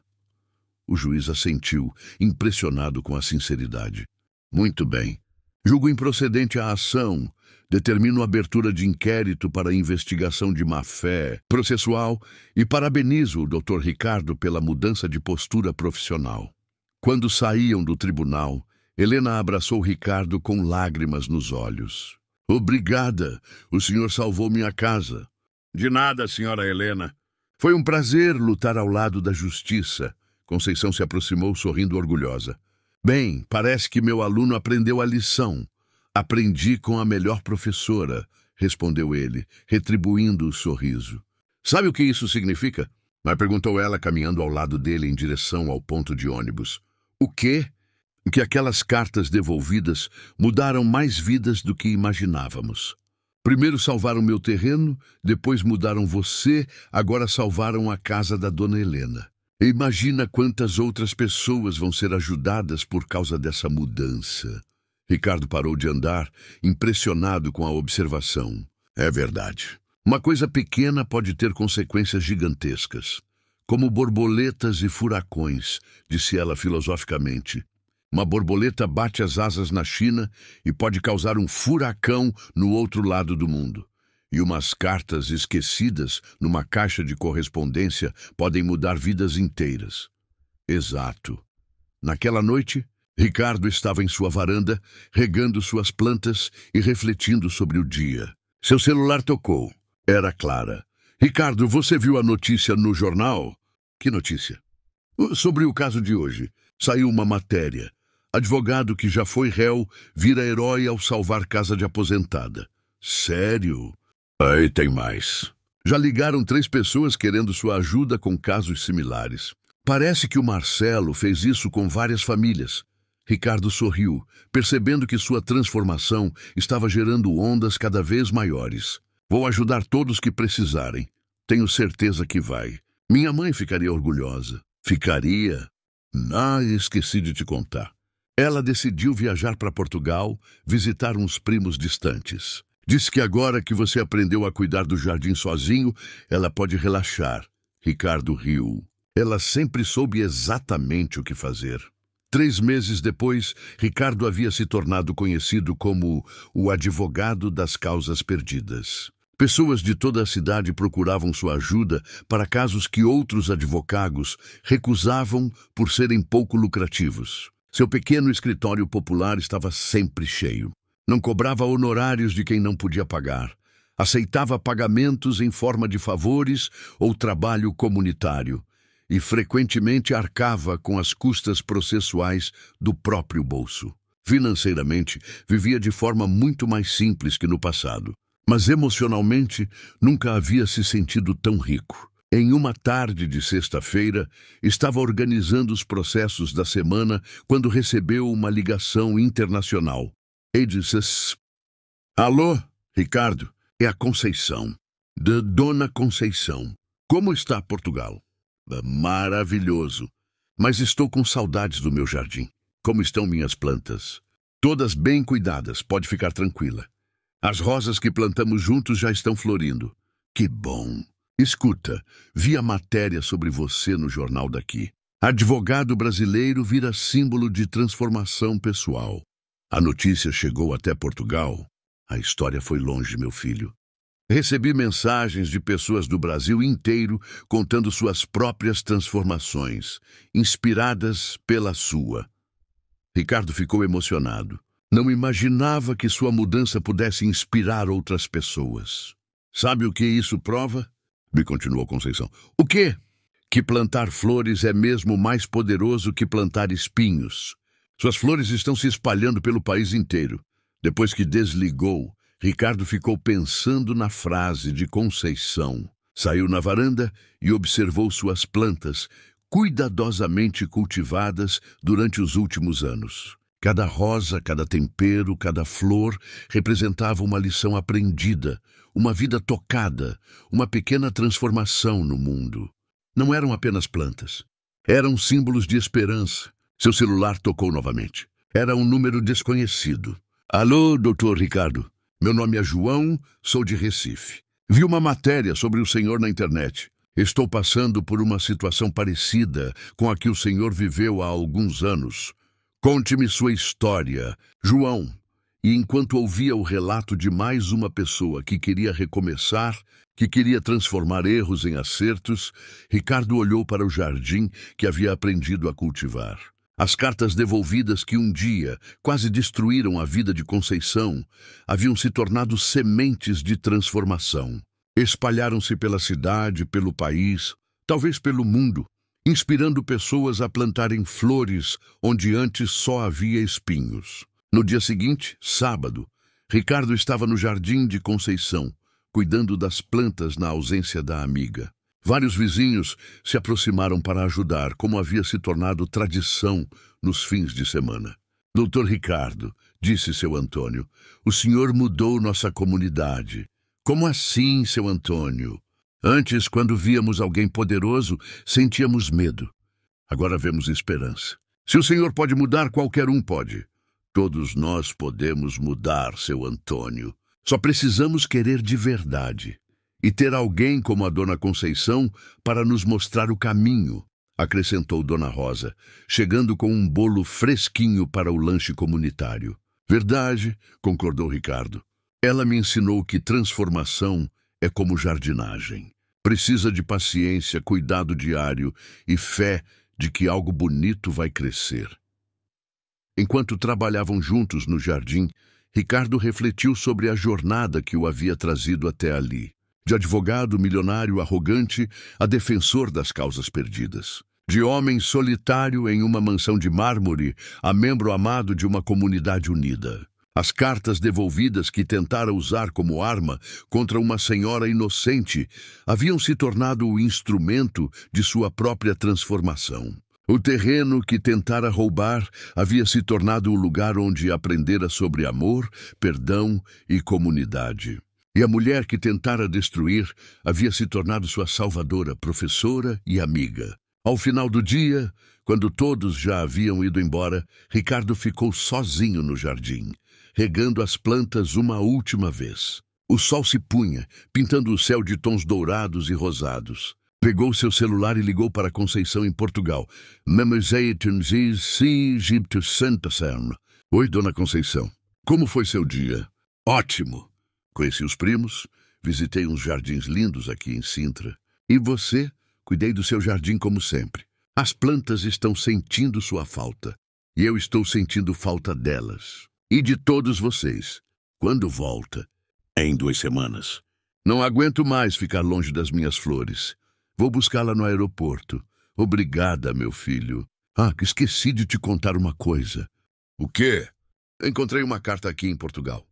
O juiz assentiu, impressionado com a sinceridade. Muito bem. Julgo improcedente a ação. Determino a abertura de inquérito para investigação de má-fé processual e parabenizo o Dr. Ricardo pela mudança de postura profissional. Quando saíam do tribunal, Helena abraçou Ricardo com lágrimas nos olhos. Obrigada, o senhor salvou minha casa. De nada, senhora Helena. Foi um prazer lutar ao lado da justiça. Conceição se aproximou, sorrindo orgulhosa. Bem, parece que meu aluno aprendeu a lição. Aprendi com a melhor professora, respondeu ele, retribuindo o sorriso. Sabe o que isso significa? Perguntou ela, caminhando ao lado dele em direção ao ponto de ônibus. O quê? Que aquelas cartas devolvidas mudaram mais vidas do que imaginávamos. Primeiro salvaram meu terreno, depois mudaram você, agora salvaram a casa da dona Helena. Imagina quantas outras pessoas vão ser ajudadas por causa dessa mudança. Ricardo parou de andar, impressionado com a observação. É verdade. Uma coisa pequena pode ter consequências gigantescas. Como borboletas e furacões, disse ela filosoficamente. Uma borboleta bate as asas na China e pode causar um furacão no outro lado do mundo. E umas cartas esquecidas numa caixa de correspondência podem mudar vidas inteiras. Exato. Naquela noite, Ricardo estava em sua varanda, regando suas plantas e refletindo sobre o dia. Seu celular tocou. Era Clara. Ricardo, você viu a notícia no jornal? Que notícia? Sobre o caso de hoje. Saiu uma matéria. Advogado que já foi réu vira herói ao salvar casa de aposentada. Sério? Aí tem mais. Já ligaram 3 pessoas querendo sua ajuda com casos similares. Parece que o Marcelo fez isso com várias famílias. Ricardo sorriu, percebendo que sua transformação estava gerando ondas cada vez maiores. Vou ajudar todos que precisarem. Tenho certeza que vai. Minha mãe ficaria orgulhosa. Ficaria? Esqueci de te contar. Ela decidiu viajar para Portugal, visitar uns primos distantes. Disse que agora que você aprendeu a cuidar do jardim sozinho, ela pode relaxar. Ricardo riu. Ela sempre soube exatamente o que fazer. 3 meses depois, Ricardo havia se tornado conhecido como o advogado das causas perdidas. Pessoas de toda a cidade procuravam sua ajuda para casos que outros advogados recusavam por serem pouco lucrativos. Seu pequeno escritório popular estava sempre cheio. Não cobrava honorários de quem não podia pagar. Aceitava pagamentos em forma de favores ou trabalho comunitário. E frequentemente arcava com as custas processuais do próprio bolso. Financeiramente, vivia de forma muito mais simples que no passado. Mas emocionalmente, nunca havia se sentido tão rico. Em uma tarde de sexta-feira, estava organizando os processos da semana quando recebeu uma ligação internacional. E disse: Alô, Ricardo, é a Conceição, de Dona Conceição. Como está Portugal? Maravilhoso, mas estou com saudades do meu jardim. Como estão minhas plantas? Todas bem cuidadas, pode ficar tranquila. As rosas que plantamos juntos já estão florindo. Que bom! Escuta, vi a matéria sobre você no jornal daqui. Advogado brasileiro vira símbolo de transformação pessoal. A notícia chegou até Portugal. A história foi longe, meu filho. Recebi mensagens de pessoas do Brasil inteiro contando suas próprias transformações, inspiradas pela sua. Ricardo ficou emocionado. Não imaginava que sua mudança pudesse inspirar outras pessoas. Sabe o que isso prova? Me continuou Conceição. O quê? Que plantar flores é mesmo mais poderoso que plantar espinhos. Suas flores estão se espalhando pelo país inteiro. Depois que desligou, Ricardo ficou pensando na frase de Conceição. Saiu na varanda e observou suas plantas, cuidadosamente cultivadas durante os últimos anos. Cada rosa, cada tempero, cada flor representava uma lição aprendida, uma vida tocada, uma pequena transformação no mundo. Não eram apenas plantas. Eram símbolos de esperança. Seu celular tocou novamente. Era um número desconhecido. Alô, doutor Ricardo. Meu nome é João, sou de Recife. Vi uma matéria sobre o senhor na internet. Estou passando por uma situação parecida com a que o senhor viveu há alguns anos. Conte-me sua história, João. E enquanto ouvia o relato de mais uma pessoa que queria recomeçar, que queria transformar erros em acertos, Ricardo olhou para o jardim que havia aprendido a cultivar. As cartas devolvidas que um dia quase destruíram a vida de Conceição haviam se tornado sementes de transformação. Espalharam-se pela cidade, pelo país, talvez pelo mundo, inspirando pessoas a plantarem flores onde antes só havia espinhos. No dia seguinte, sábado, Ricardo estava no jardim de Conceição, cuidando das plantas na ausência da amiga. Vários vizinhos se aproximaram para ajudar, como havia se tornado tradição nos fins de semana. Doutor Ricardo, disse seu Antônio, o senhor mudou nossa comunidade. Como assim, seu Antônio? Antes, quando víamos alguém poderoso, sentíamos medo. Agora vemos esperança. Se o senhor pode mudar, qualquer um pode. Todos nós podemos mudar, seu Antônio. Só precisamos querer de verdade. E ter alguém como a Dona Conceição para nos mostrar o caminho, acrescentou Dona Rosa, chegando com um bolo fresquinho para o lanche comunitário. Verdade, concordou Ricardo. Ela me ensinou que transformação é como jardinagem. Precisa de paciência, cuidado diário e fé de que algo bonito vai crescer. Enquanto trabalhavam juntos no jardim, Ricardo refletiu sobre a jornada que o havia trazido até ali. De advogado milionário arrogante a defensor das causas perdidas. De homem solitário em uma mansão de mármore a membro amado de uma comunidade unida. As cartas devolvidas que tentara usar como arma contra uma senhora inocente haviam se tornado o instrumento de sua própria transformação. O terreno que tentara roubar havia se tornado o lugar onde aprendera sobre amor, perdão e comunidade. E a mulher que tentara destruir havia se tornado sua salvadora, professora e amiga. Ao final do dia, quando todos já haviam ido embora, Ricardo ficou sozinho no jardim, regando as plantas uma última vez. O sol se punha, pintando o céu de tons dourados e rosados. Pegou seu celular e ligou para Conceição em Portugal. Oi, dona Conceição. Como foi seu dia? Ótimo. Conheci os primos, visitei uns jardins lindos aqui em Sintra. E você? Cuidei do seu jardim como sempre. As plantas estão sentindo sua falta. E eu estou sentindo falta delas. E de todos vocês. Quando volta? Em 2 semanas. Não aguento mais ficar longe das minhas flores. Vou buscá-la no aeroporto. Obrigada, meu filho. Que esqueci de te contar uma coisa. O quê? Encontrei uma carta aqui em Portugal.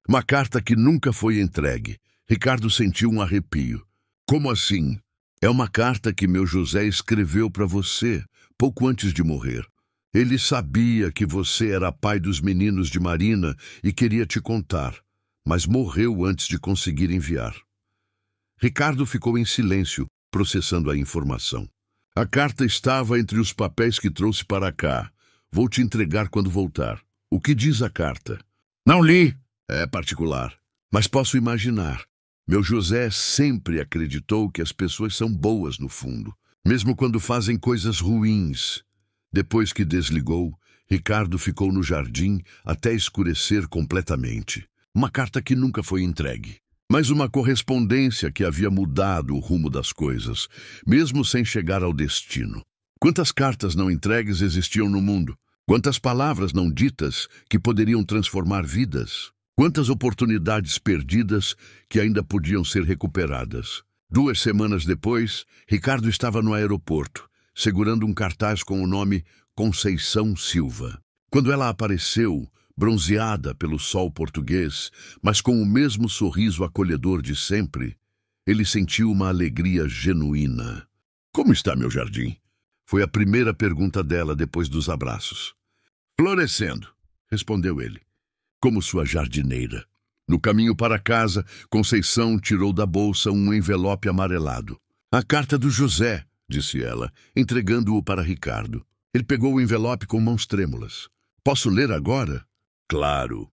Uma carta que nunca foi entregue. Ricardo sentiu um arrepio. Como assim? É uma carta que meu José escreveu para você, pouco antes de morrer. Ele sabia que você era pai dos meninos de Marina e queria te contar, mas morreu antes de conseguir enviar. Ricardo ficou em silêncio, processando a informação. A carta estava entre os papéis que trouxe para cá. Vou te entregar quando voltar. O que diz a carta? Não li. É particular, mas posso imaginar. Meu José sempre acreditou que as pessoas são boas no fundo, mesmo quando fazem coisas ruins. Depois que desligou, Ricardo ficou no jardim até escurecer completamente. Uma carta que nunca foi entregue, mas uma correspondência que havia mudado o rumo das coisas, mesmo sem chegar ao destino. Quantas cartas não entregues existiam no mundo? Quantas palavras não ditas que poderiam transformar vidas? Quantas oportunidades perdidas que ainda podiam ser recuperadas? 2 semanas depois, Ricardo estava no aeroporto, segurando um cartaz com o nome Conceição Silva. Quando ela apareceu, bronzeada pelo sol português, mas com o mesmo sorriso acolhedor de sempre, ele sentiu uma alegria genuína. Como está meu jardim? Foi a primeira pergunta dela depois dos abraços. Florescendo, respondeu ele. Como sua jardineira. No caminho para casa, Conceição tirou da bolsa um envelope amarelado. A carta do José, disse ela, entregando-o para Ricardo. Ele pegou o envelope com mãos trêmulas. Posso ler agora? Claro.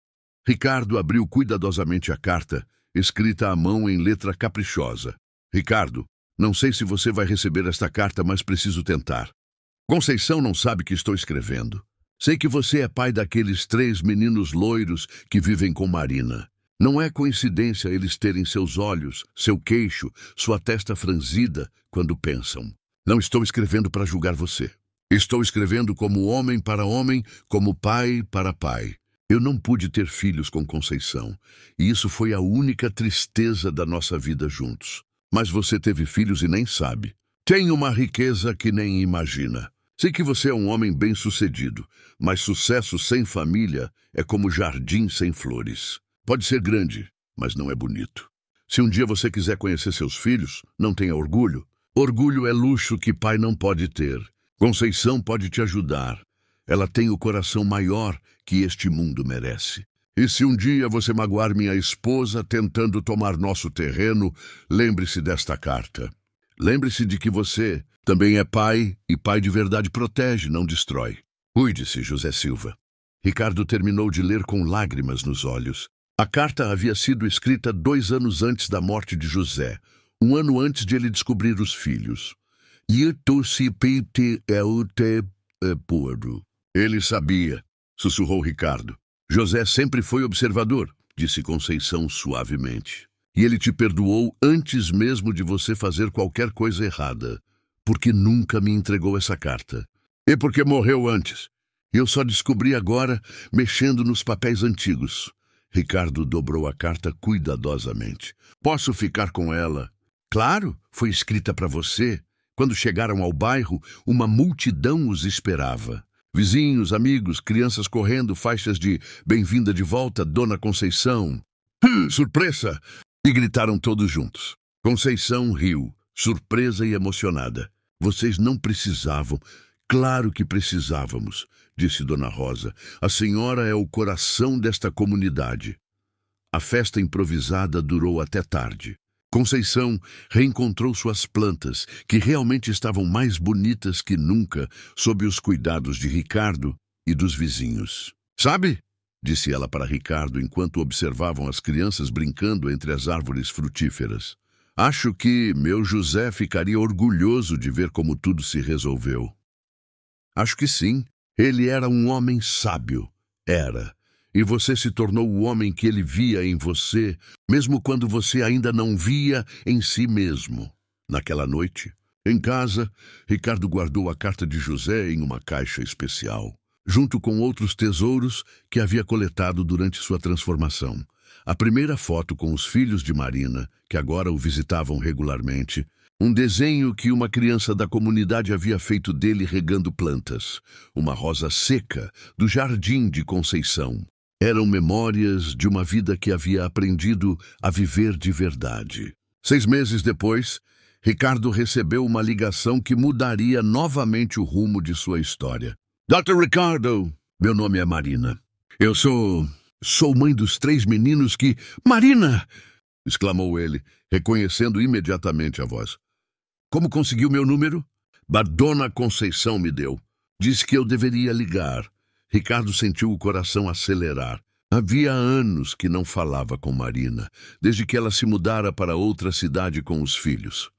Ricardo abriu cuidadosamente a carta, escrita à mão em letra caprichosa. Ricardo, não sei se você vai receber esta carta, mas preciso tentar. Conceição não sabe que estou escrevendo. Sei que você é pai daqueles 3 meninos loiros que vivem com Marina. Não é coincidência eles terem seus olhos, seu queixo, sua testa franzida quando pensam. Não estou escrevendo para julgar você. Estou escrevendo como homem para homem, como pai para pai. Eu não pude ter filhos com Conceição, e isso foi a única tristeza da nossa vida juntos. Mas você teve filhos e nem sabe. Tem uma riqueza que nem imagina. Sei que você é um homem bem-sucedido, mas sucesso sem família é como jardim sem flores. Pode ser grande, mas não é bonito. Se um dia você quiser conhecer seus filhos, não tenha orgulho. Orgulho é luxo que pai não pode ter. Conceição pode te ajudar. Ela tem o coração maior que este mundo merece. E se um dia você magoar minha esposa tentando tomar nosso terreno, lembre-se desta carta. Lembre-se de que você também é pai, e pai de verdade protege, não destrói. Cuide-se, José Silva. Ricardo terminou de ler com lágrimas nos olhos. A carta havia sido escrita 2 anos antes da morte de José, 1 ano antes de ele descobrir os filhos. Ele sabia, sussurrou Ricardo. José sempre foi observador, disse Conceição suavemente. E ele te perdoou antes mesmo de você fazer qualquer coisa errada, porque nunca me entregou essa carta. E porque morreu antes. Eu só descobri agora, mexendo nos papéis antigos. Ricardo dobrou a carta cuidadosamente. Posso ficar com ela? Claro, foi escrita para você. Quando chegaram ao bairro, uma multidão os esperava. Vizinhos, amigos, crianças correndo, faixas de bem-vinda de volta, Dona Conceição. Surpresa! E gritaram todos juntos. Conceição riu, surpresa e emocionada. Vocês não precisavam. Claro que precisávamos, disse Dona Rosa. A senhora é o coração desta comunidade. A festa improvisada durou até tarde. Conceição reencontrou suas plantas, que realmente estavam mais bonitas que nunca, sob os cuidados de Ricardo e dos vizinhos. "Sabe?", disse ela para Ricardo enquanto observavam as crianças brincando entre as árvores frutíferas. "Acho que meu José ficaria orgulhoso de ver como tudo se resolveu." "Acho que sim. Ele era um homem sábio." "Era. E você se tornou o homem que ele via em você, mesmo quando você ainda não via em si mesmo." Naquela noite, em casa, Ricardo guardou a carta de José em uma caixa especial, junto com outros tesouros que havia coletado durante sua transformação. A primeira foto com os filhos de Marina, que agora o visitavam regularmente, um desenho que uma criança da comunidade havia feito dele regando plantas, uma rosa seca do jardim de Conceição. Eram memórias de uma vida que havia aprendido a viver de verdade. 6 meses depois, Ricardo recebeu uma ligação que mudaria novamente o rumo de sua história. "Dr. Ricardo, meu nome é Marina. Eu sou mãe dos 3 meninos que..." "Marina!" exclamou ele, reconhecendo imediatamente a voz. "Como conseguiu meu número?" "A Dona Conceição me deu. Disse que eu deveria ligar." Ricardo sentiu o coração acelerar. Havia anos que não falava com Marina, desde que ela se mudara para outra cidade com os filhos.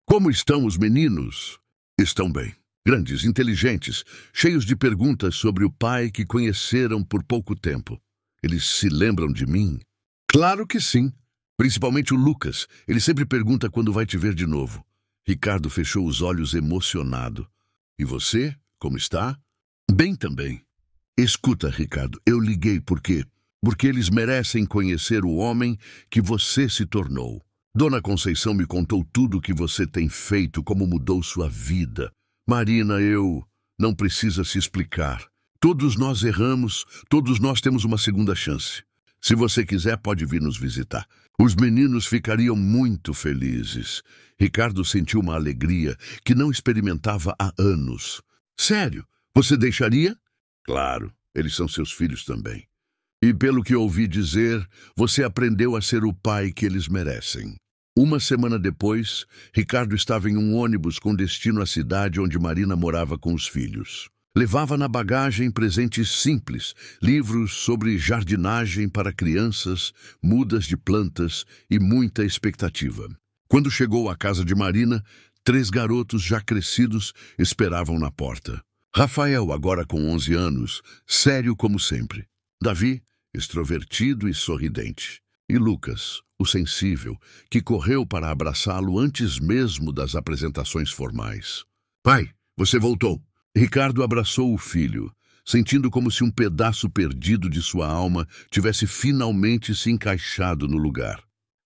"Como estão os meninos?" "Estão bem. Grandes, inteligentes, cheios de perguntas sobre o pai que conheceram por pouco tempo. Eles se lembram de mim?" "Claro que sim. Principalmente o Lucas. Ele sempre pergunta quando vai te ver de novo." Ricardo fechou os olhos emocionado. "E você? Como está?" "Bem também." "Escuta, Ricardo, eu liguei porque eles merecem conhecer o homem que você se tornou. Dona Conceição me contou tudo o que você tem feito, como mudou sua vida. Marina, não precisa se explicar. Todos nós erramos, todos nós temos uma segunda chance. Se você quiser, pode vir nos visitar. Os meninos ficariam muito felizes." Ricardo sentiu uma alegria que não experimentava há anos. "Sério? Você deixaria?" "Claro, eles são seus filhos também. E pelo que ouvi dizer, você aprendeu a ser o pai que eles merecem." Uma semana depois, Ricardo estava em um ônibus com destino à cidade onde Marina morava com os filhos. Levava na bagagem presentes simples, livros sobre jardinagem para crianças, mudas de plantas e muita expectativa. Quando chegou à casa de Marina, 3 garotos já crescidos esperavam na porta. Rafael, agora com 11 anos, sério como sempre. Davi, extrovertido e sorridente. E Lucas, o sensível, que correu para abraçá-lo antes mesmo das apresentações formais. "Pai, você voltou." Ricardo abraçou o filho, sentindo como se um pedaço perdido de sua alma tivesse finalmente se encaixado no lugar.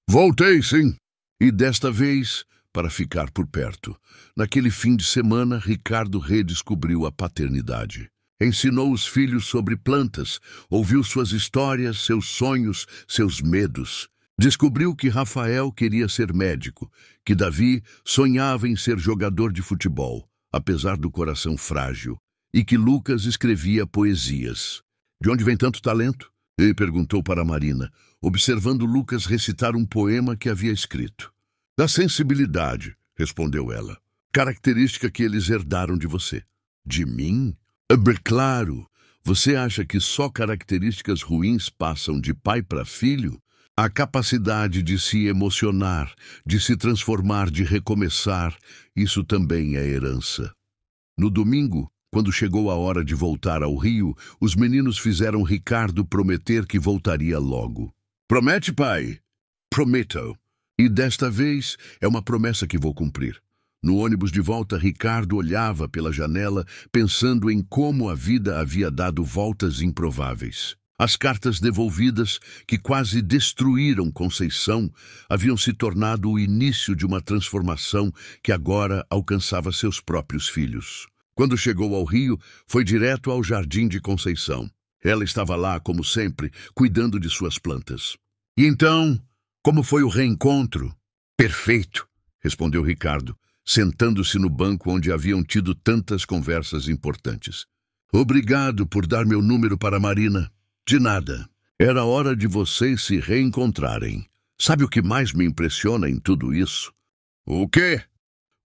"Voltei, sim." E desta vez, para ficar por perto. Naquele fim de semana, Ricardo redescobriu a paternidade. Ensinou os filhos sobre plantas, ouviu suas histórias, seus sonhos, seus medos. Descobriu que Rafael queria ser médico, que Davi sonhava em ser jogador de futebol, apesar do coração frágil, e que Lucas escrevia poesias. "De onde vem tanto talento?" ele perguntou para Marina, observando Lucas recitar um poema que havia escrito. "Da sensibilidade", respondeu ela, "característica que eles herdaram de você." "De mim? Claro! Você acha que só características ruins passam de pai para filho? A capacidade de se emocionar, de se transformar, de recomeçar, isso também é herança." No domingo, quando chegou a hora de voltar ao Rio, os meninos fizeram Ricardo prometer que voltaria logo. "Promete, pai?" "Prometo. E desta vez é uma promessa que vou cumprir." No ônibus de volta, Ricardo olhava pela janela, pensando em como a vida havia dado voltas improváveis. As cartas devolvidas, que quase destruíram Conceição, haviam se tornado o início de uma transformação que agora alcançava seus próprios filhos. Quando chegou ao Rio, foi direto ao jardim de Conceição. Ela estava lá, como sempre, cuidando de suas plantas. "E então, como foi o reencontro?" "Perfeito", respondeu Ricardo, sentando-se no banco onde haviam tido tantas conversas importantes. "Obrigado por dar meu número para Marina." "De nada. Era hora de vocês se reencontrarem." Sabe o que mais me impressiona em tudo isso? O quê?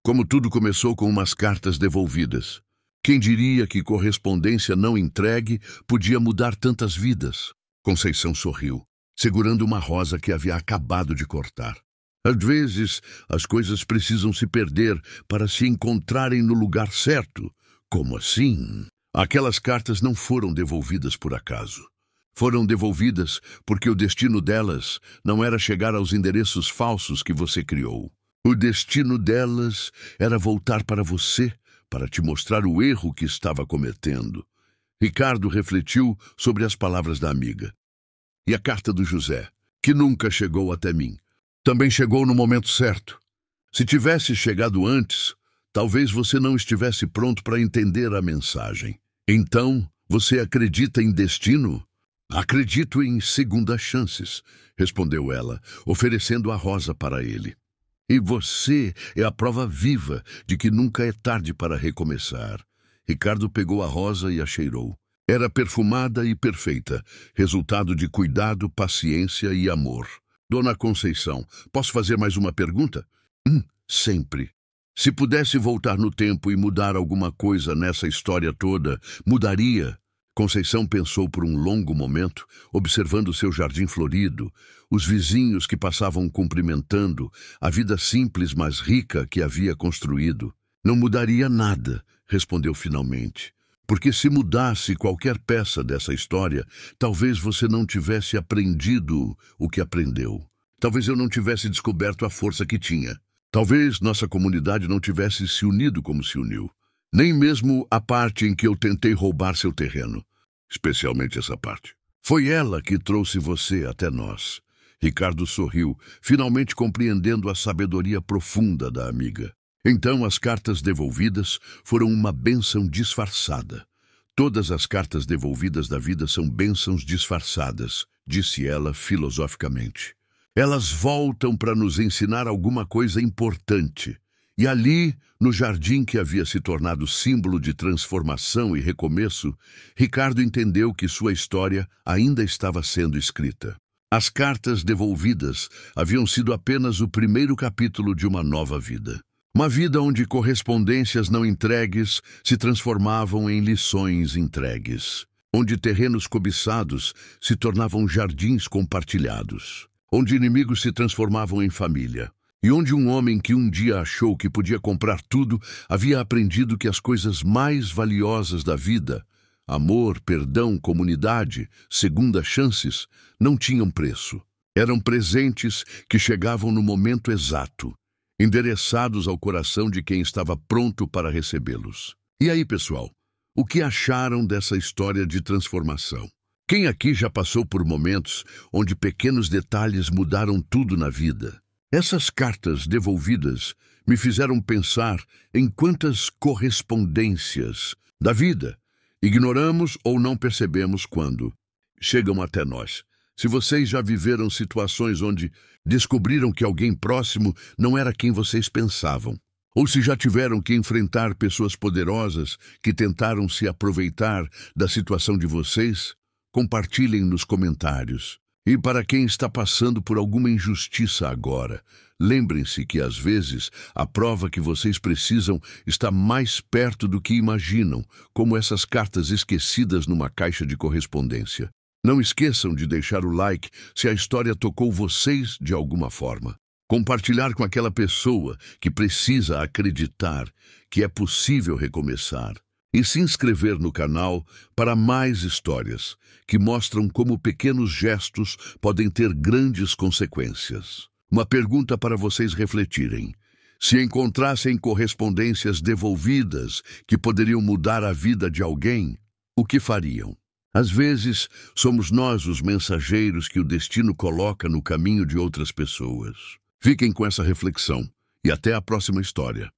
Como tudo começou com umas cartas devolvidas. Quem diria que correspondência não entregue podia mudar tantas vidas? Conceição sorriu, segurando uma rosa que havia acabado de cortar. Às vezes, as coisas precisam se perder para se encontrarem no lugar certo. Como assim? Aquelas cartas não foram devolvidas por acaso. Foram devolvidas porque o destino delas não era chegar aos endereços falsos que você criou. O destino delas era voltar para você, para te mostrar o erro que estava cometendo. Ricardo refletiu sobre as palavras da amiga. E a carta do José, que nunca chegou até mim, também chegou no momento certo. Se tivesse chegado antes, talvez você não estivesse pronto para entender a mensagem. Então, você acredita em destino? Acredito em segundas chances, respondeu ela, oferecendo a rosa para ele. E você é a prova viva de que nunca é tarde para recomeçar. Ricardo pegou a rosa e a cheirou. Era perfumada e perfeita, resultado de cuidado, paciência e amor. Dona Conceição, posso fazer mais uma pergunta? Sempre. Se pudesse voltar no tempo e mudar alguma coisa nessa história toda, mudaria? Conceição pensou por um longo momento, observando seu jardim florido, os vizinhos que passavam cumprimentando, a vida simples mas rica que havia construído. Não mudaria nada, respondeu finalmente. Porque se mudasse qualquer peça dessa história, talvez você não tivesse aprendido o que aprendeu. Talvez eu não tivesse descoberto a força que tinha. Talvez nossa comunidade não tivesse se unido como se uniu. Nem mesmo a parte em que eu tentei roubar seu terreno. Especialmente essa parte. Foi ela que trouxe você até nós. Ricardo sorriu, finalmente compreendendo a sabedoria profunda da amiga. Então as cartas devolvidas foram uma bênção disfarçada. Todas as cartas devolvidas da vida são bênçãos disfarçadas, disse ela filosoficamente. Elas voltam para nos ensinar alguma coisa importante. E ali, no jardim que havia se tornado símbolo de transformação e recomeço, Ricardo entendeu que sua história ainda estava sendo escrita. As cartas devolvidas haviam sido apenas o primeiro capítulo de uma nova vida. Uma vida onde correspondências não entregues se transformavam em lições entregues. Onde terrenos cobiçados se tornavam jardins compartilhados. Onde inimigos se transformavam em família. E onde um homem que um dia achou que podia comprar tudo, havia aprendido que as coisas mais valiosas da vida, amor, perdão, comunidade, segundas chances, não tinham preço. Eram presentes que chegavam no momento exato, endereçados ao coração de quem estava pronto para recebê-los. E aí, pessoal, o que acharam dessa história de transformação? Quem aqui já passou por momentos onde pequenos detalhes mudaram tudo na vida? Essas cartas devolvidas me fizeram pensar em quantas correspondências da vida ignoramos ou não percebemos quando chegam até nós. Se vocês já viveram situações onde descobriram que alguém próximo não era quem vocês pensavam, ou se já tiveram que enfrentar pessoas poderosas que tentaram se aproveitar da situação de vocês, compartilhem nos comentários. E para quem está passando por alguma injustiça agora, lembrem-se que às vezes a prova que vocês precisam está mais perto do que imaginam, como essas cartas esquecidas numa caixa de correspondência. Não esqueçam de deixar o like se a história tocou vocês de alguma forma. Compartilhar com aquela pessoa que precisa acreditar que é possível recomeçar. E se inscrever no canal para mais histórias que mostram como pequenos gestos podem ter grandes consequências. Uma pergunta para vocês refletirem. Se encontrassem correspondências devolvidas que poderiam mudar a vida de alguém, o que fariam? Às vezes, somos nós os mensageiros que o destino coloca no caminho de outras pessoas. Fiquem com essa reflexão e até a próxima história.